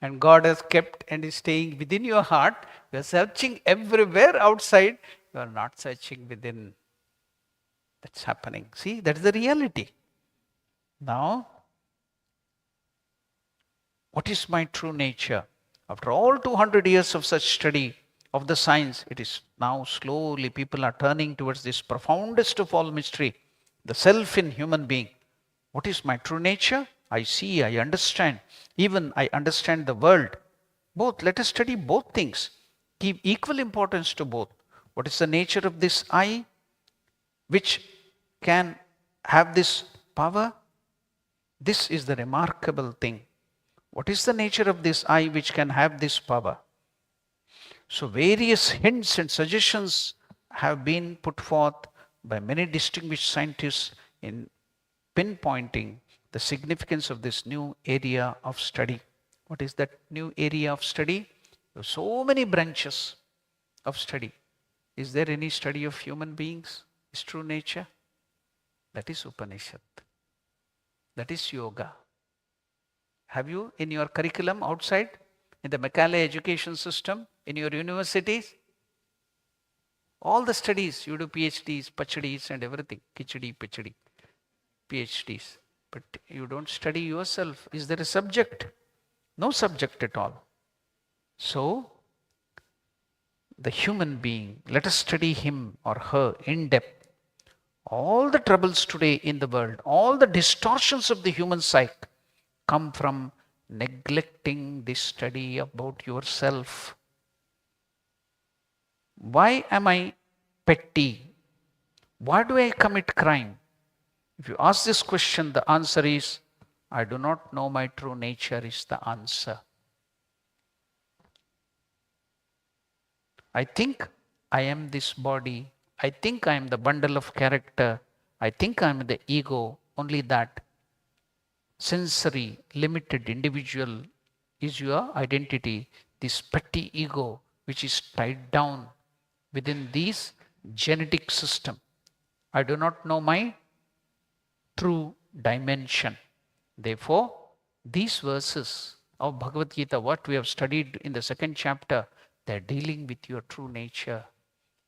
And God has kept and is staying within your heart. You are searching everywhere outside. You are not searching within. That's happening. See, that's the reality. Now, what is my true nature? After all 200 years of such study of the science, it is now slowly people are turning towards this profoundest of all mystery, the self in human being. What is my true nature? I see, I understand. Even I understand the world. Both. Let us study both things. Give equal importance to both. What is the nature of this I which can have this power? This is the remarkable thing. What is the nature of this I which can have this power? So various hints and suggestions have been put forth by many distinguished scientists in pinpointing the significance of this new area of study. What is that new area of study? There are so many branches of study. Is there any study of human beings, his true nature? That is Upanishad. That is yoga. Have you in your curriculum outside, in the Macaulay education system, in your universities? All the studies, you do PhDs, Pachadis and everything. Kichadi, Pichadi, PhDs. But you don't study yourself. Is there a subject? No subject at all. So, the human being, let us study him or her in depth. All the troubles today in the world, all the distortions of the human psyche come from neglecting this study about yourself. Why am I petty? Why do I commit crime? If you ask this question, the answer is, I do not know my true nature is the answer. I think I am this body. I think I am the bundle of character. I think I am the ego. Only that sensory, limited individual is your identity. This petty ego which is tied down within this genetic system. I do not know my true dimension. Therefore, these verses of Bhagavad Gita, what we have studied in the second chapter, they are dealing with your true nature.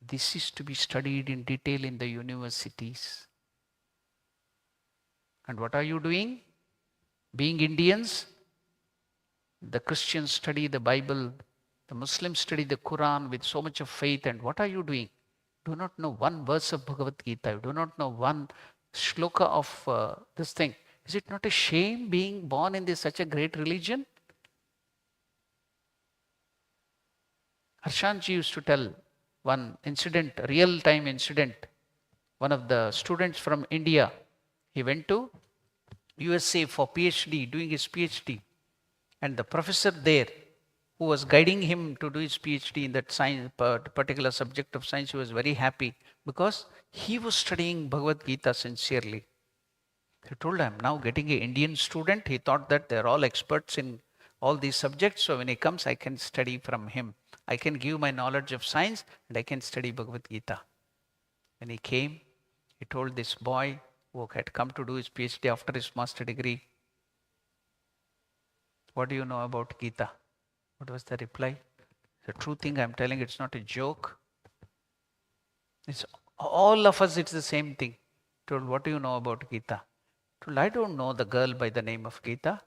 This is to be studied in detail in the universities. And what are you doing? Being Indians, the Christians study the Bible, the Muslims study the Quran with so much of faith. And what are you doing? Do not know one verse of Bhagavad Gita. You do not know one shloka of this thing. Is it not a shame being born in such a great religion? Harshanji used to tell one incident, a real-time incident. One of the students from India, he went to USA for PhD, doing his PhD. And the professor there, who was guiding him to do his PhD in that science, particular subject of science, he was very happy because he was studying Bhagavad Gita sincerely. He told, I'm now getting an Indian student. He thought that they're all experts in all these subjects. So when he comes, I can study from him. I can give my knowledge of science and I can study Bhagavad Gita. When he came, he told this boy who had come to do his PhD after his master degree, what do you know about Gita? What was the reply? The true thing I'm telling, it's not a joke. It's all of us, it's the same thing. He told, what do you know about Gita? He told, I don't know the girl by the name of Gita.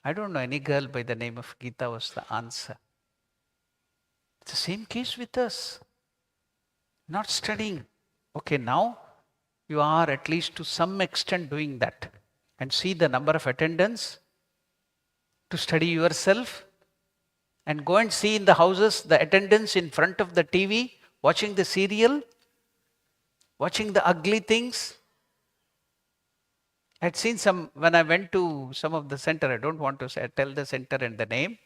I don't know any girl by the name of Gita was the answer. It's the same case with us. Not studying. Okay, now you are at least to some extent doing that. And see the number of attendance to study yourself. And go and see in the houses the attendance in front of the TV, watching the serial, watching the ugly things. I'd seen some, when I went to some of the center, I don't want to say, tell the center and the name.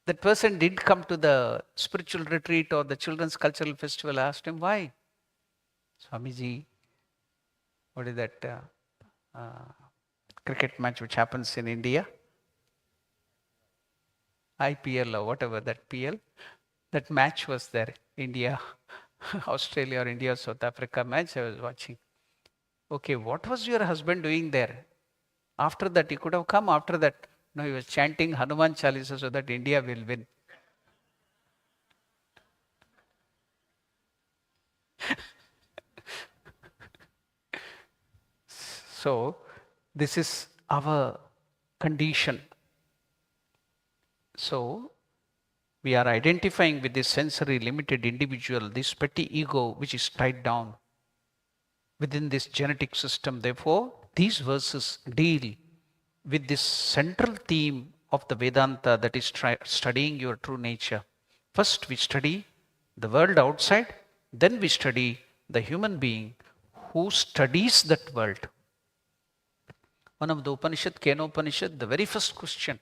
That person did come to the spiritual retreat or the children's cultural festival. I asked him, why? Swamiji, what is that cricket match which happens in India? IPL or whatever that PL. That match was there. India, Australia or India, South Africa match I was watching. Okay, what was your husband doing there? After that, he could have come after that. No, he was chanting Hanuman Chalisa so that India will win. So, this is our condition. So, we are identifying with this sensory limited individual, this petty ego which is tied down within this genetic system. Therefore, these verses deal with this central theme of the Vedanta, that is studying your true nature. First, we study the world outside, then we study the human being who studies that world. One of the Upanishad, Kena Upanishad, the very first question.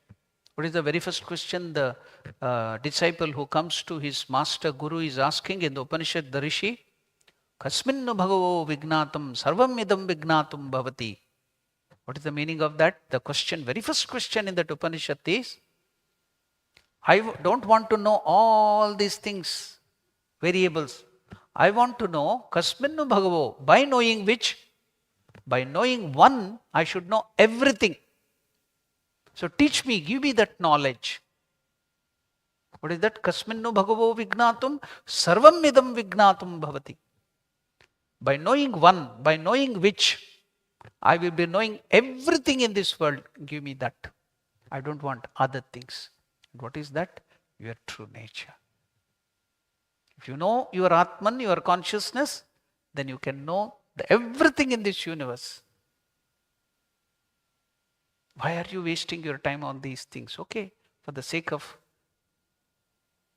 What is the very first question the disciple who comes to his master guru is asking in the Upanishad, the Rishi? Kasminnu bhagavo vignatam sarvam idam vignatum bhavati. What is the meaning of that? The question, very first question in that Upanishad is, I don't want to know all these things, variables. I want to know Kasminnu bhagavo, by knowing which? By knowing one, I should know everything. So teach me, give me that knowledge. What is that? Kasminnu bhagavo vignatum sarvam idam vignatum bhavati. By knowing one, by knowing which, I will be knowing everything in this world. Give me that. I don't want other things. What is that? Your true nature. If you know your Atman, your consciousness, then you can know everything in this universe. Why are you wasting your time on these things? Okay, for the sake of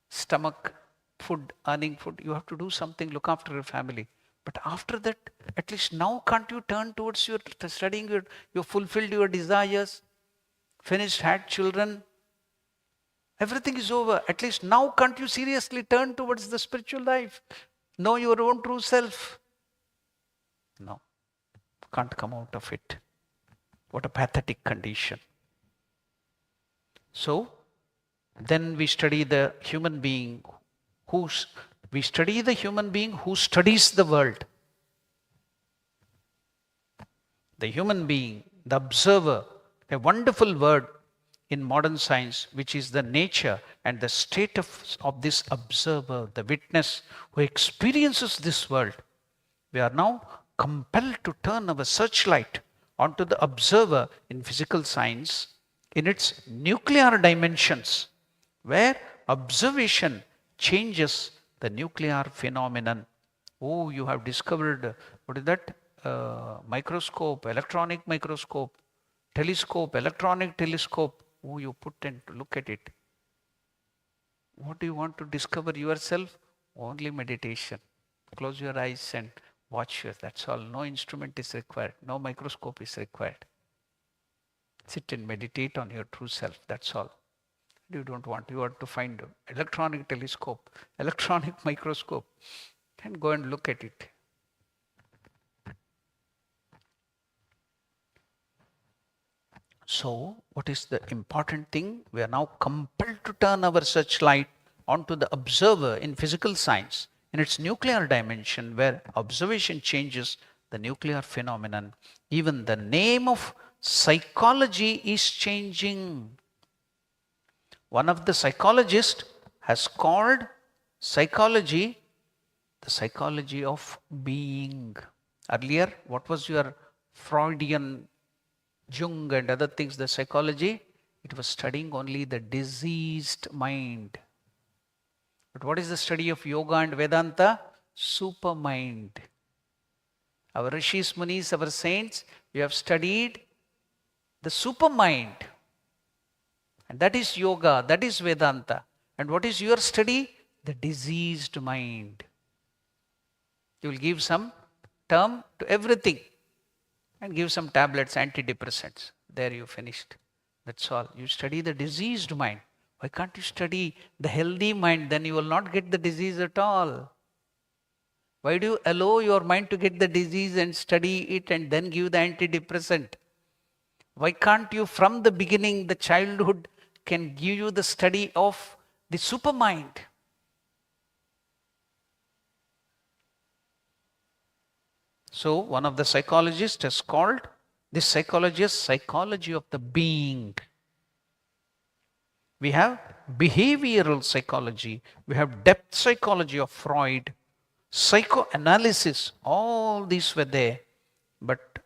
stomach, food, earning food, you have to do something, look after your family. But after that, at least now can't you turn towards your studying, you fulfilled your desires, finished, had children, everything is over. At least now can't you seriously turn towards the spiritual life? Know your own true self. No, can't come out of it. What a pathetic condition. So, then we study the human being who studies the world. The human being, the observer, a wonderful word in modern science, which is the nature and the state of this observer, the witness who experiences this world. We are now compelled to turn our searchlight onto the observer in physical science in its nuclear dimensions, where observation changes the nuclear phenomenon. Oh, you have discovered, what is that? Microscope, electronic microscope, telescope, electronic telescope. Oh, you put and look at it. What do you want to discover yourself? Only meditation. Close your eyes and watch yours. That's all. No instrument is required. No microscope is required. Sit and meditate on your true self. That's all. You don't want. You want to find electronic telescope, electronic microscope, and go and look at it. So, what is the important thing? We are now compelled to turn our searchlight onto the observer in physical science, in its nuclear dimension, where observation changes the nuclear phenomenon. Even the name of psychology is changing. One of the psychologists has called psychology the psychology of being. Earlier, what was your Freudian, Jung and other things, the psychology? It was studying only the diseased mind. But what is the study of yoga and Vedanta? Supermind. Our rishis, munis, our saints, we have studied the supermind. And that is yoga, that is Vedanta. And what is your study? The diseased mind. You will give some term to everything and give some tablets, antidepressants. There you finished. That's all. You study the diseased mind. Why can't you study the healthy mind? Then you will not get the disease at all. Why do you allow your mind to get the disease and study it and then give the antidepressant? Why can't you, from the beginning, the childhood can give you the study of the supermind? So, one of the psychologists has called this psychology of the being. We have behavioral psychology, we have depth psychology of Freud, psychoanalysis, all these were there. But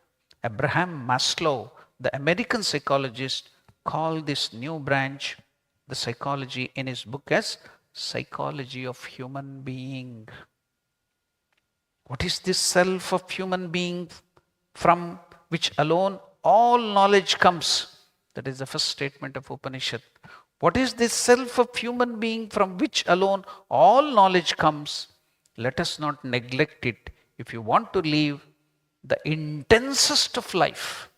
Abraham Maslow, the American psychologist, called this new branch, the psychology, in his book as psychology of human being. What is this self of human being? From which alone all knowledge comes. That is the first statement of Upanishad. What is this self of human being from which alone all knowledge comes? Let us not neglect it if you want to live the intensest of life.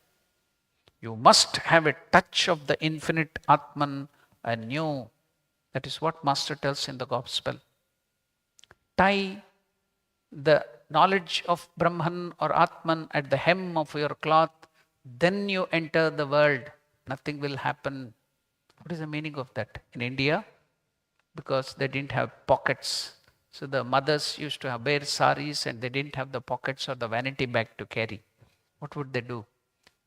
You must have a touch of the infinite Atman anew. That is what Master tells in the Gospel. Tie the knowledge of Brahman or Atman at the hem of your cloth, then you enter the world. Nothing will happen. What is the meaning of that? In India, because they didn't have pockets, so the mothers used to wear saris and they didn't have the pockets or the vanity bag to carry. What would they do?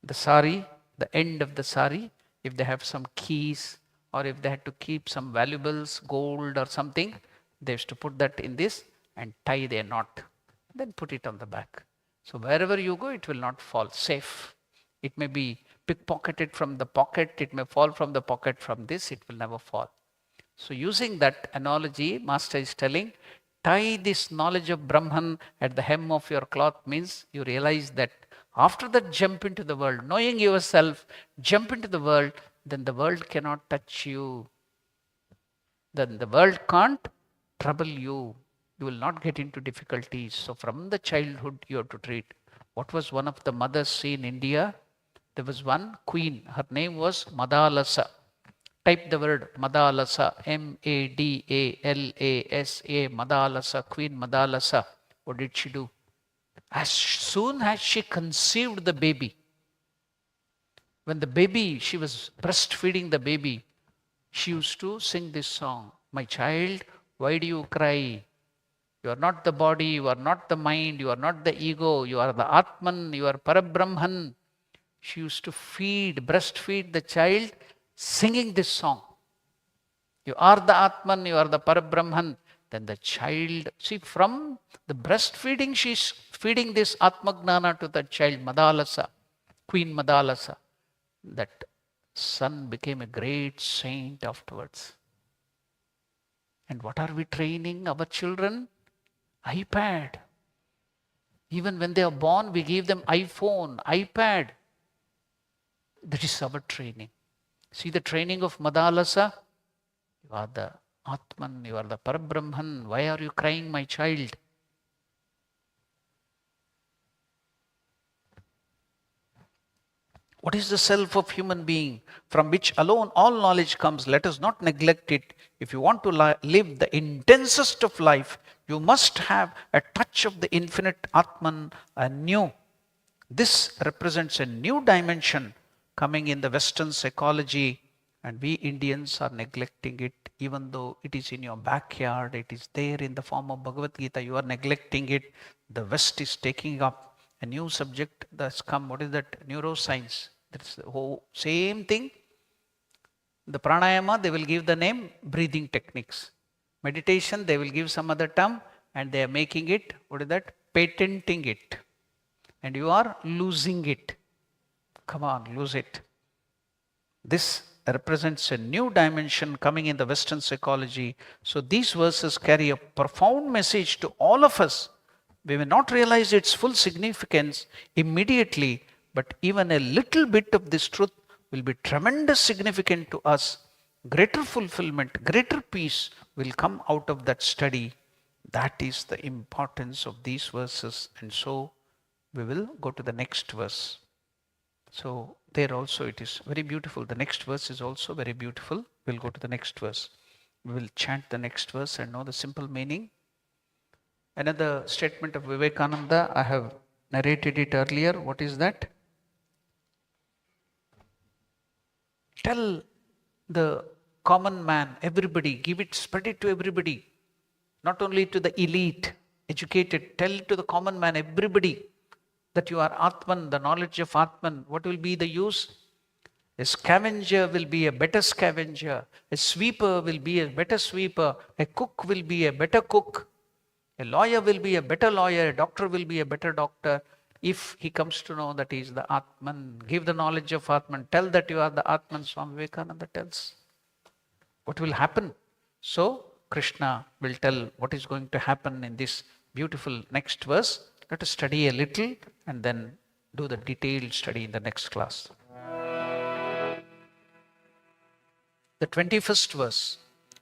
The sari, the end of the sari, if they have some keys or if they had to keep some valuables, gold or something, they used to put that in this and tie their knot, then put it on the back. So wherever you go, it will not fall, safe. It may be pickpocketed from the pocket, it may fall from the pocket from this, it will never fall. So using that analogy, Master is telling, tie this knowledge of Brahman at the hem of your cloth means you realize that after that jump into the world, knowing yourself, jump into the world, then the world cannot touch you. Then the world can't trouble you. You will not get into difficulties. So from the childhood you have to treat. What was one of the mothers in India? There was one queen. Her name was Madalasa. Type the word Madalasa, Madalasa, Madalasa, Queen Madalasa. What did she do? As soon as she conceived the baby, when the baby, she was breastfeeding the baby, she used to sing this song. My child, why do you cry? You are not the body, you are not the mind, you are not the ego, you are the Atman, you are Parabrahman. She used to breastfeed the child, singing this song. You are the Atman, you are the Parabrahman. Then the child, see, from the breastfeeding, she's feeding this Atmagnana to the child, Madalasa, Queen Madalasa. That son became a great saint afterwards. And what are we training our children? iPad. Even when they are born, we give them iPhone, iPad. That is our training. See the training of Madalasa? You are the Atman, you are the Parabrahman. Why are you crying, my child? What is the self of human being from which alone all knowledge comes? Let us not neglect it. If you want to live the intensest of life, you must have a touch of the infinite Atman anew. This represents a new dimension coming in the Western psychology, and we Indians are neglecting it. Even though it is in your backyard, it is there in the form of Bhagavad Gita, you are neglecting it. The West is taking up a new subject that's come. What is that? Neuroscience. That's the whole same thing. The pranayama, they will give the name breathing techniques. Meditation, they will give some other term, and they are making it, what is that? Patenting it. And you are losing it. Come on, lose it. This represents a new dimension coming in the Western psychology. So these verses carry a profound message to all of us. We may not realize its full significance immediately, but even a little bit of this truth will be tremendous significant to us. Greater fulfillment, greater peace will come out of that study. That is the importance of these verses. And so we will go to the next verse. So there also it is very beautiful. The next verse is also very beautiful. We'll go to the next verse. We will chant the next verse and know the simple meaning. Another statement of Vivekananda, I have narrated it earlier. What is that? Tell the common man, everybody, spread it to everybody. Not only to the elite, educated, tell to the common man, everybody, that you are Atman, the knowledge of Atman. What will be the use? A scavenger will be a better scavenger. A sweeper will be a better sweeper. A cook will be a better cook. A lawyer will be a better lawyer. A doctor will be a better doctor. If he comes to know that he is the Atman, give the knowledge of Atman, tell that you are the Atman, Swami Vivekananda tells. What will happen? So, Krishna will tell what is going to happen in this beautiful next verse. Let us study a little and then do the detailed study in the next class. The 21st verse,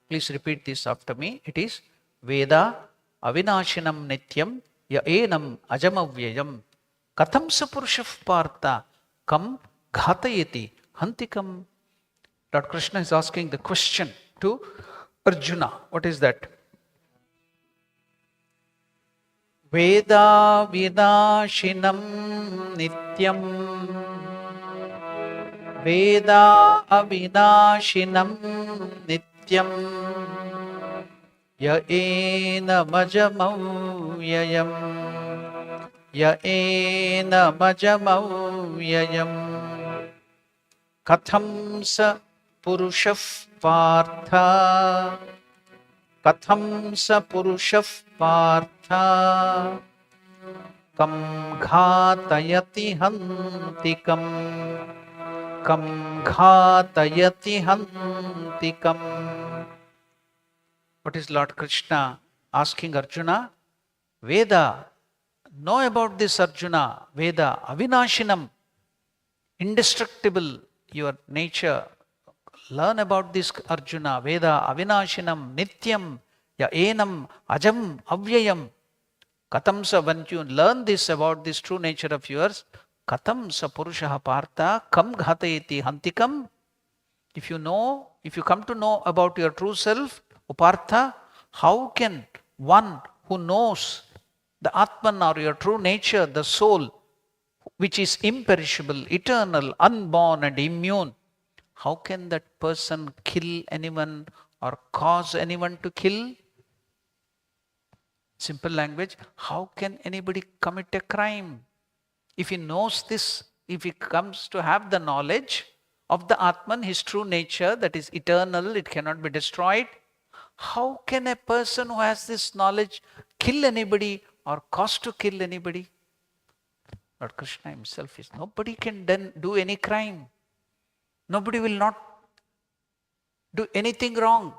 please repeat this after me. It is Veda avinashinam nityam ya enam ajamavyayam katham sapurushav partha kam ghatayati hantikam. Lord Krishna is asking the question to Arjuna. What is that? Veda vinashinam nityam Veda avinashinam nityam ya enamajamavyayam ya enamajamavyayam katham sa purushav partha katham sa purushav partha kam ghatayati hantikam kam ghatayati hantikam. What is Lord Krishna asking Arjuna? Veda, know about this Arjuna. Veda avinashinam, indestructible, your nature. Learn about this Arjuna. Veda avinashinam nityam ya enam ajam avyayam. Katam sa, when you learn this about this true nature of yours, katam sa purushaha partha kam ghatayati hantikam. If you come to know about your true self, Upartha, how can one who knows the Atman or your true nature, the soul, which is imperishable, eternal, unborn and immune, how can that person kill anyone or cause anyone to kill? Simple language, how can anybody commit a crime? If he knows this, if he comes to have the knowledge of the Atman, his true nature that is eternal, it cannot be destroyed, how can a person who has this knowledge kill anybody or cause to kill anybody? Lord Krishna himself is, nobody can then do any crime. Nobody will not do anything wrong.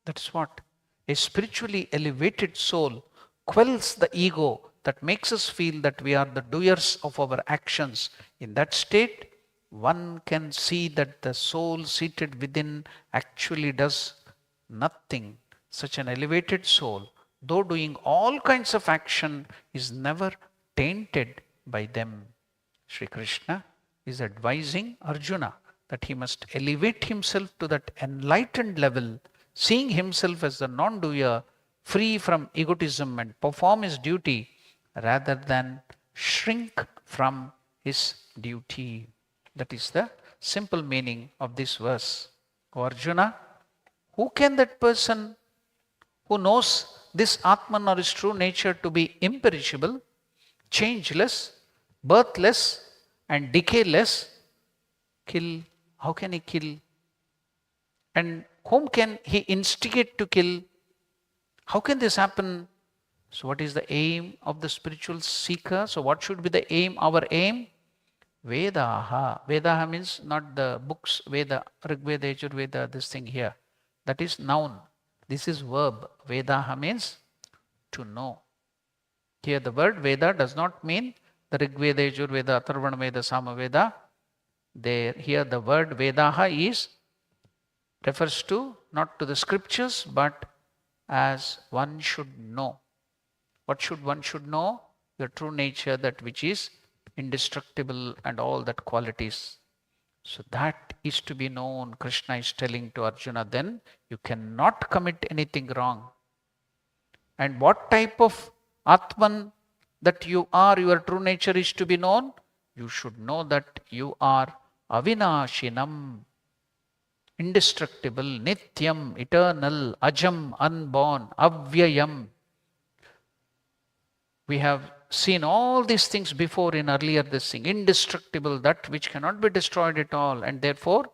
That's what a spiritually elevated soul quells the ego that makes us feel that we are the doers of our actions. In that state, one can see that the soul seated within actually does nothing. Such an elevated soul, though doing all kinds of action, is never tainted by them. Sri Krishna is advising Arjuna that he must elevate himself to that enlightened level, seeing himself as the non-doer, free from egotism, and perform his duty rather than shrink from his duty. That is the simple meaning of this verse. O Arjuna, who can that person who knows this Atman or his true nature to be imperishable, changeless, birthless, and decayless, kill? How can he kill? And whom can he instigate to kill? How can this happen? So what is the aim of the spiritual seeker? So what should be the aim, our aim? Vedaha. Vedaha means not the books, Veda, Rigveda, Yajurveda, this thing here. That is noun. This is verb. Vedaha means to know. Here the word Veda does not mean the Rigveda, Yajurveda, Atharvana Veda, Samaveda. Here the word Vedaha refers to not to the scriptures, but as one should know. What should one should know? Your true nature, that which is indestructible and all that qualities. So that is to be known. Krishna is telling to Arjuna, then you cannot commit anything wrong. And what type of Atman that you are, your true nature is to be known? You should know that you are avinashinam, indestructible, nityam, eternal, ajam, unborn, avyayam. We have seen all these things before in earlier this thing. Indestructible, that which cannot be destroyed at all, and therefore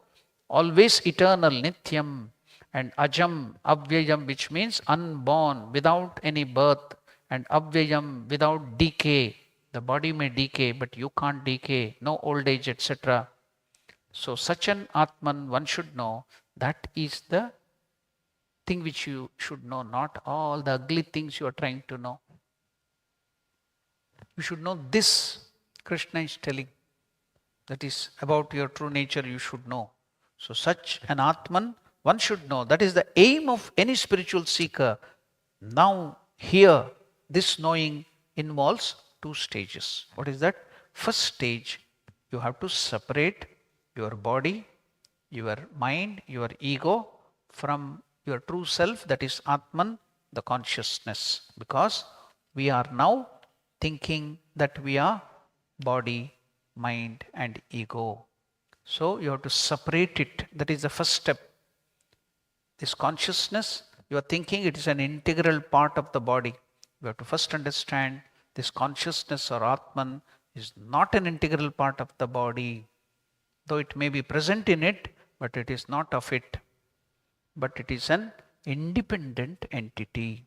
always eternal, nityam, and ajam, avyayam, which means unborn, without any birth, and avyayam, without decay. The body may decay, but you can't decay, no old age, etc. So such an Atman one should know. That is the thing which you should know, not all the ugly things you are trying to know. You should know this. Krishna is telling. That is about your true nature you should know. So such an Atman, one should know. That is the aim of any spiritual seeker. Now here, this knowing involves two stages. What is that? First stage, you have to separate your body, your mind, your ego from your true self, that is Atman, the consciousness. Because we are now thinking that we are body, mind, and ego. So you have to separate it. That is the first step. This consciousness, you are thinking it is an integral part of the body. You have to first understand this consciousness or Atman is not an integral part of the body. Though it may be present in it, but it is not of it. But it is an independent entity.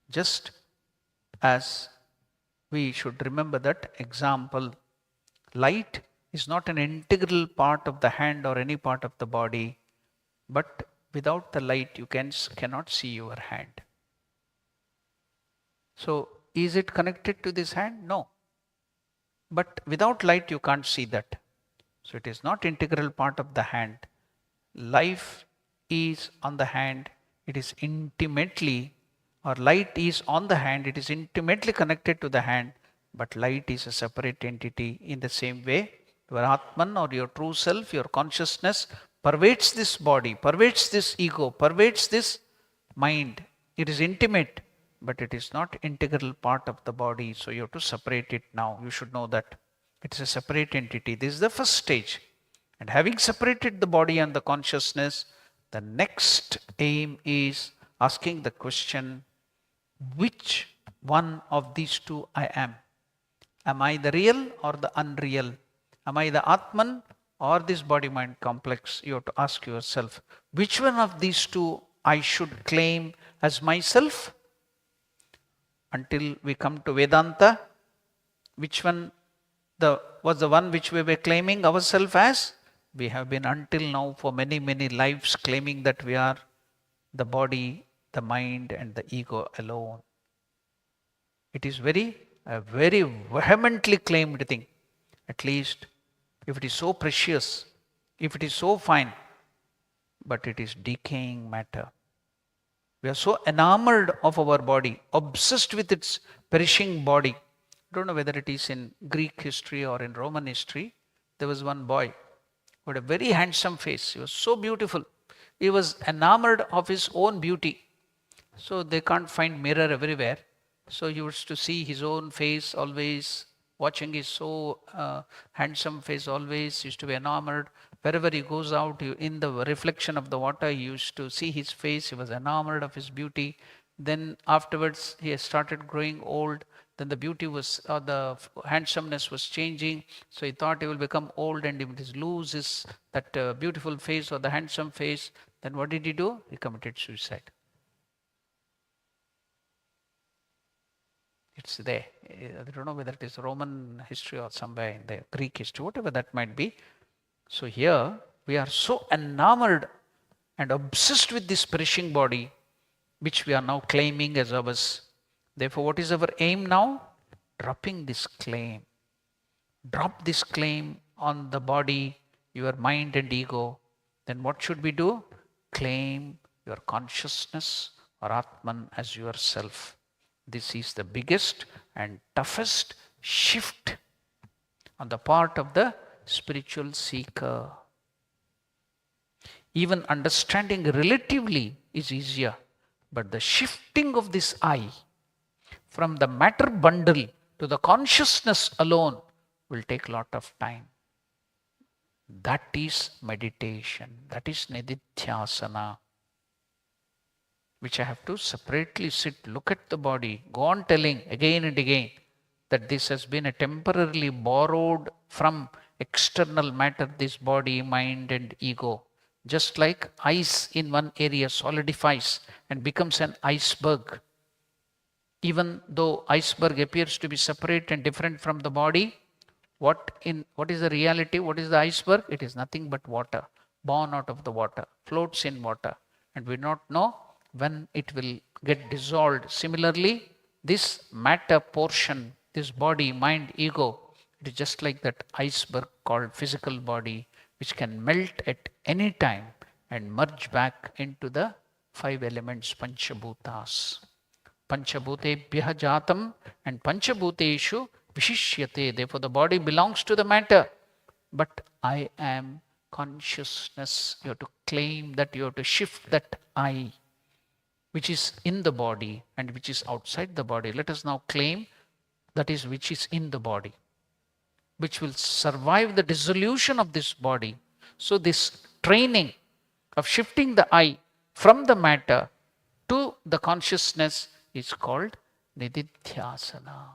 Just as we should remember that example, light is not an integral part of the hand or any part of the body, but without the light you cannot see your hand. So is it connected to this hand? No. But without light you can't see that. So it is not integral part of the hand. Life is on the hand. It is intimately, or light is on the hand. It is intimately connected to the hand. But light is a separate entity. In the same way, your Atman or your true self, your consciousness pervades this body, pervades this ego, pervades this mind. It is intimate, but it is not integral part of the body. So you have to separate it now. You should know that it is a separate entity. This is the first stage. And having separated the body and the consciousness, the next aim is asking the question, which one of these two I am? Am I the real or the unreal? Am I the Atman or this body-mind complex? You have to ask yourself, which one of these two I should claim as myself? Until we come to Vedanta, which one was the one which we were claiming ourselves as? We have been until now for many, many lives claiming that we are the body, the mind and the ego alone. It is a very vehemently claimed thing. At least if it is so precious, if it is so fine, but it is decaying matter. We are so enamored of our body, obsessed with its perishing body. I don't know whether it is in Greek history or in Roman history. There was one boy who had a very handsome face. He was so beautiful. He was enamored of his own beauty. So they can't find mirror everywhere. So he used to see his own face always, watching his so handsome face always, used to be enamored. Wherever he goes out, in the reflection of the water, he used to see his face. He was enamored of his beauty. Then afterwards, he started growing old. Then the beauty was, the handsomeness was changing. So he thought he will become old and he will lose that beautiful face or the handsome face. Then what did he do? He committed suicide. It's there. I don't know whether it is Roman history or somewhere in the Greek history, whatever that might be. So here we are so enamored and obsessed with this perishing body, which we are now claiming as ours. Therefore, what is our aim now? Dropping this claim. Drop this claim on the body, your mind and ego. Then what should we do? Claim your consciousness or Atman as yourself. This is the biggest and toughest shift on the part of the spiritual seeker. Even understanding relatively is easier, but the shifting of this I from the matter bundle to the consciousness alone will take a lot of time. That is meditation. That is nididhyasana, which I have to separately sit, look at the body, go on telling again and again that this has been a temporarily borrowed from external matter, this body, mind and ego. Just like ice in one area solidifies and becomes an iceberg. Even though iceberg appears to be separate and different from the body, what is the reality? What is the iceberg? It is nothing but water, born out of the water, floats in water, and we do not know when it will get dissolved. Similarly, this matter portion, this body, mind, ego, It is just like that iceberg called physical body, which can melt at any time and merge back into the five elements, Panchabhutas. Panchabhutebhyah jatam, and Panchabhuteshu vishishyate. Therefore, the body belongs to the matter. But I am consciousness. You have to claim that, you have to shift that I, which is in the body and which is outside the body. Let us now claim that is which is in the body, which will survive the dissolution of this body. So, this training of shifting the I from the matter to the consciousness is called nididhyasana.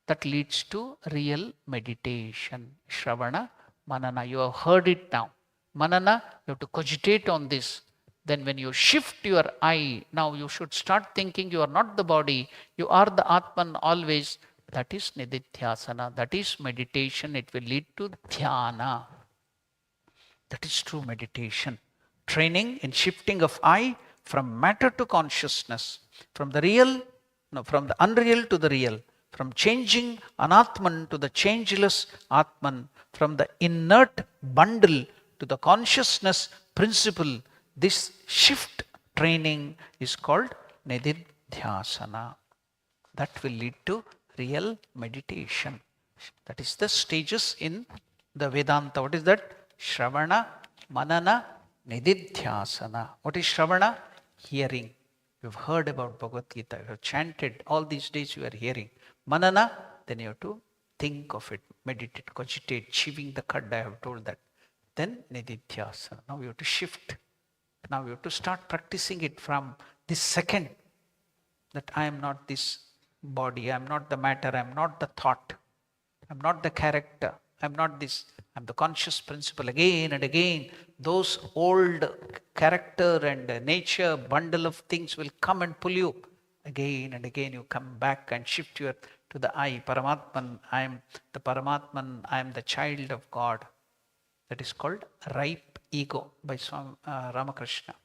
That leads to real meditation. Shravana, manana. You have heard it now. Manana, you have to cogitate on this. Then when you shift your I, now you should start thinking you are not the body, you are the Atman always. That is nididhyasana. That is meditation. It will lead to dhyana. That is true meditation. Training in shifting of I from matter to consciousness, from the real, no, from the unreal to the real, from changing anatman to the changeless Atman, from the inert bundle to the consciousness principle. This shift training is called nididhyasana. That will lead to real meditation. That is the stages in the Vedanta. What is that? Shravana, Manana, Nididhyasana. What is Shravana? Hearing. You've heard about Bhagavad Gita. You have chanted. All these days you are hearing. Manana, then you have to think of it, meditate, cogitate, chewing the cud. I have told that. Then Nididhyasana. Now you have to shift. Now you have to start practicing it from this second, that I am not this body, I am not the matter, I am not the thought, I am not the character, I am not this, I am the conscious principle. Again and again, those old character and nature bundle of things will come and pull you. Again and again you come back and shift your to the I, Paramatman, I am the Paramatman, I am the child of God. That is called ripe ego by Swami Ramakrishna.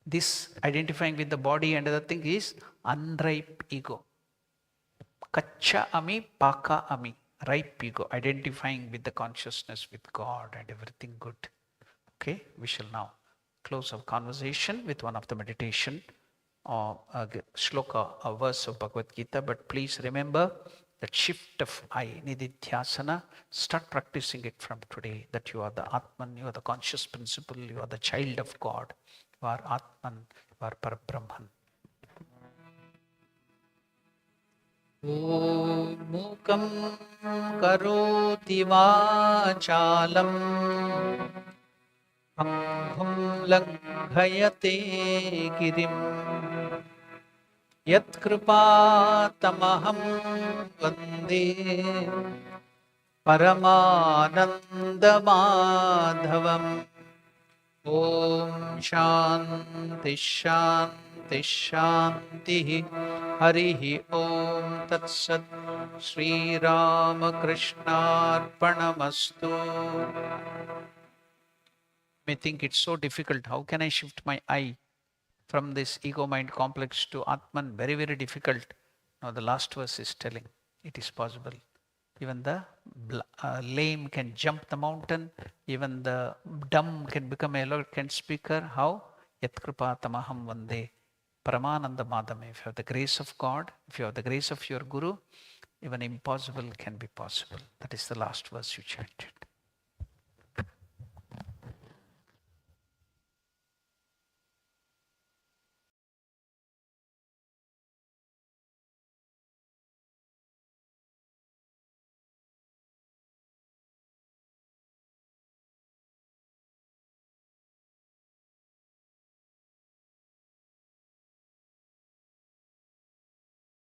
This identifying with the body and other thing is unripe ego. Kacha ami, paka ami. Ripe ego, identifying with the consciousness, with God and everything good. Okay, we shall now close our conversation with one of the meditation or shloka, a verse of Bhagavad Gita. But please remember that shift of I, nididhyasana, start practicing it from today, that you are the Atman, you are the conscious principle, you are the child of God, you are Atman, you are Parabrahman. Om Mukam Karoti Vachalam Anghum Langhayate Girim Yat Kripatamaham Vande Paramanandamadhavam. Om Shanti Shanti Shanti. Harihi Om Tat Sat. Sri Ramakrishna Arpanamastu. May think it's so difficult. How can I shift my I from this ego mind complex to Atman? Very, very difficult. Now the last verse is telling it is possible. Even the lame can jump the mountain. Even the dumb can become a eloquent speaker. How? Yat kripa tamaham vande paramananda madame. If you have the grace of God, if you have the grace of your Guru, even impossible can be possible. That is the last verse you chanted.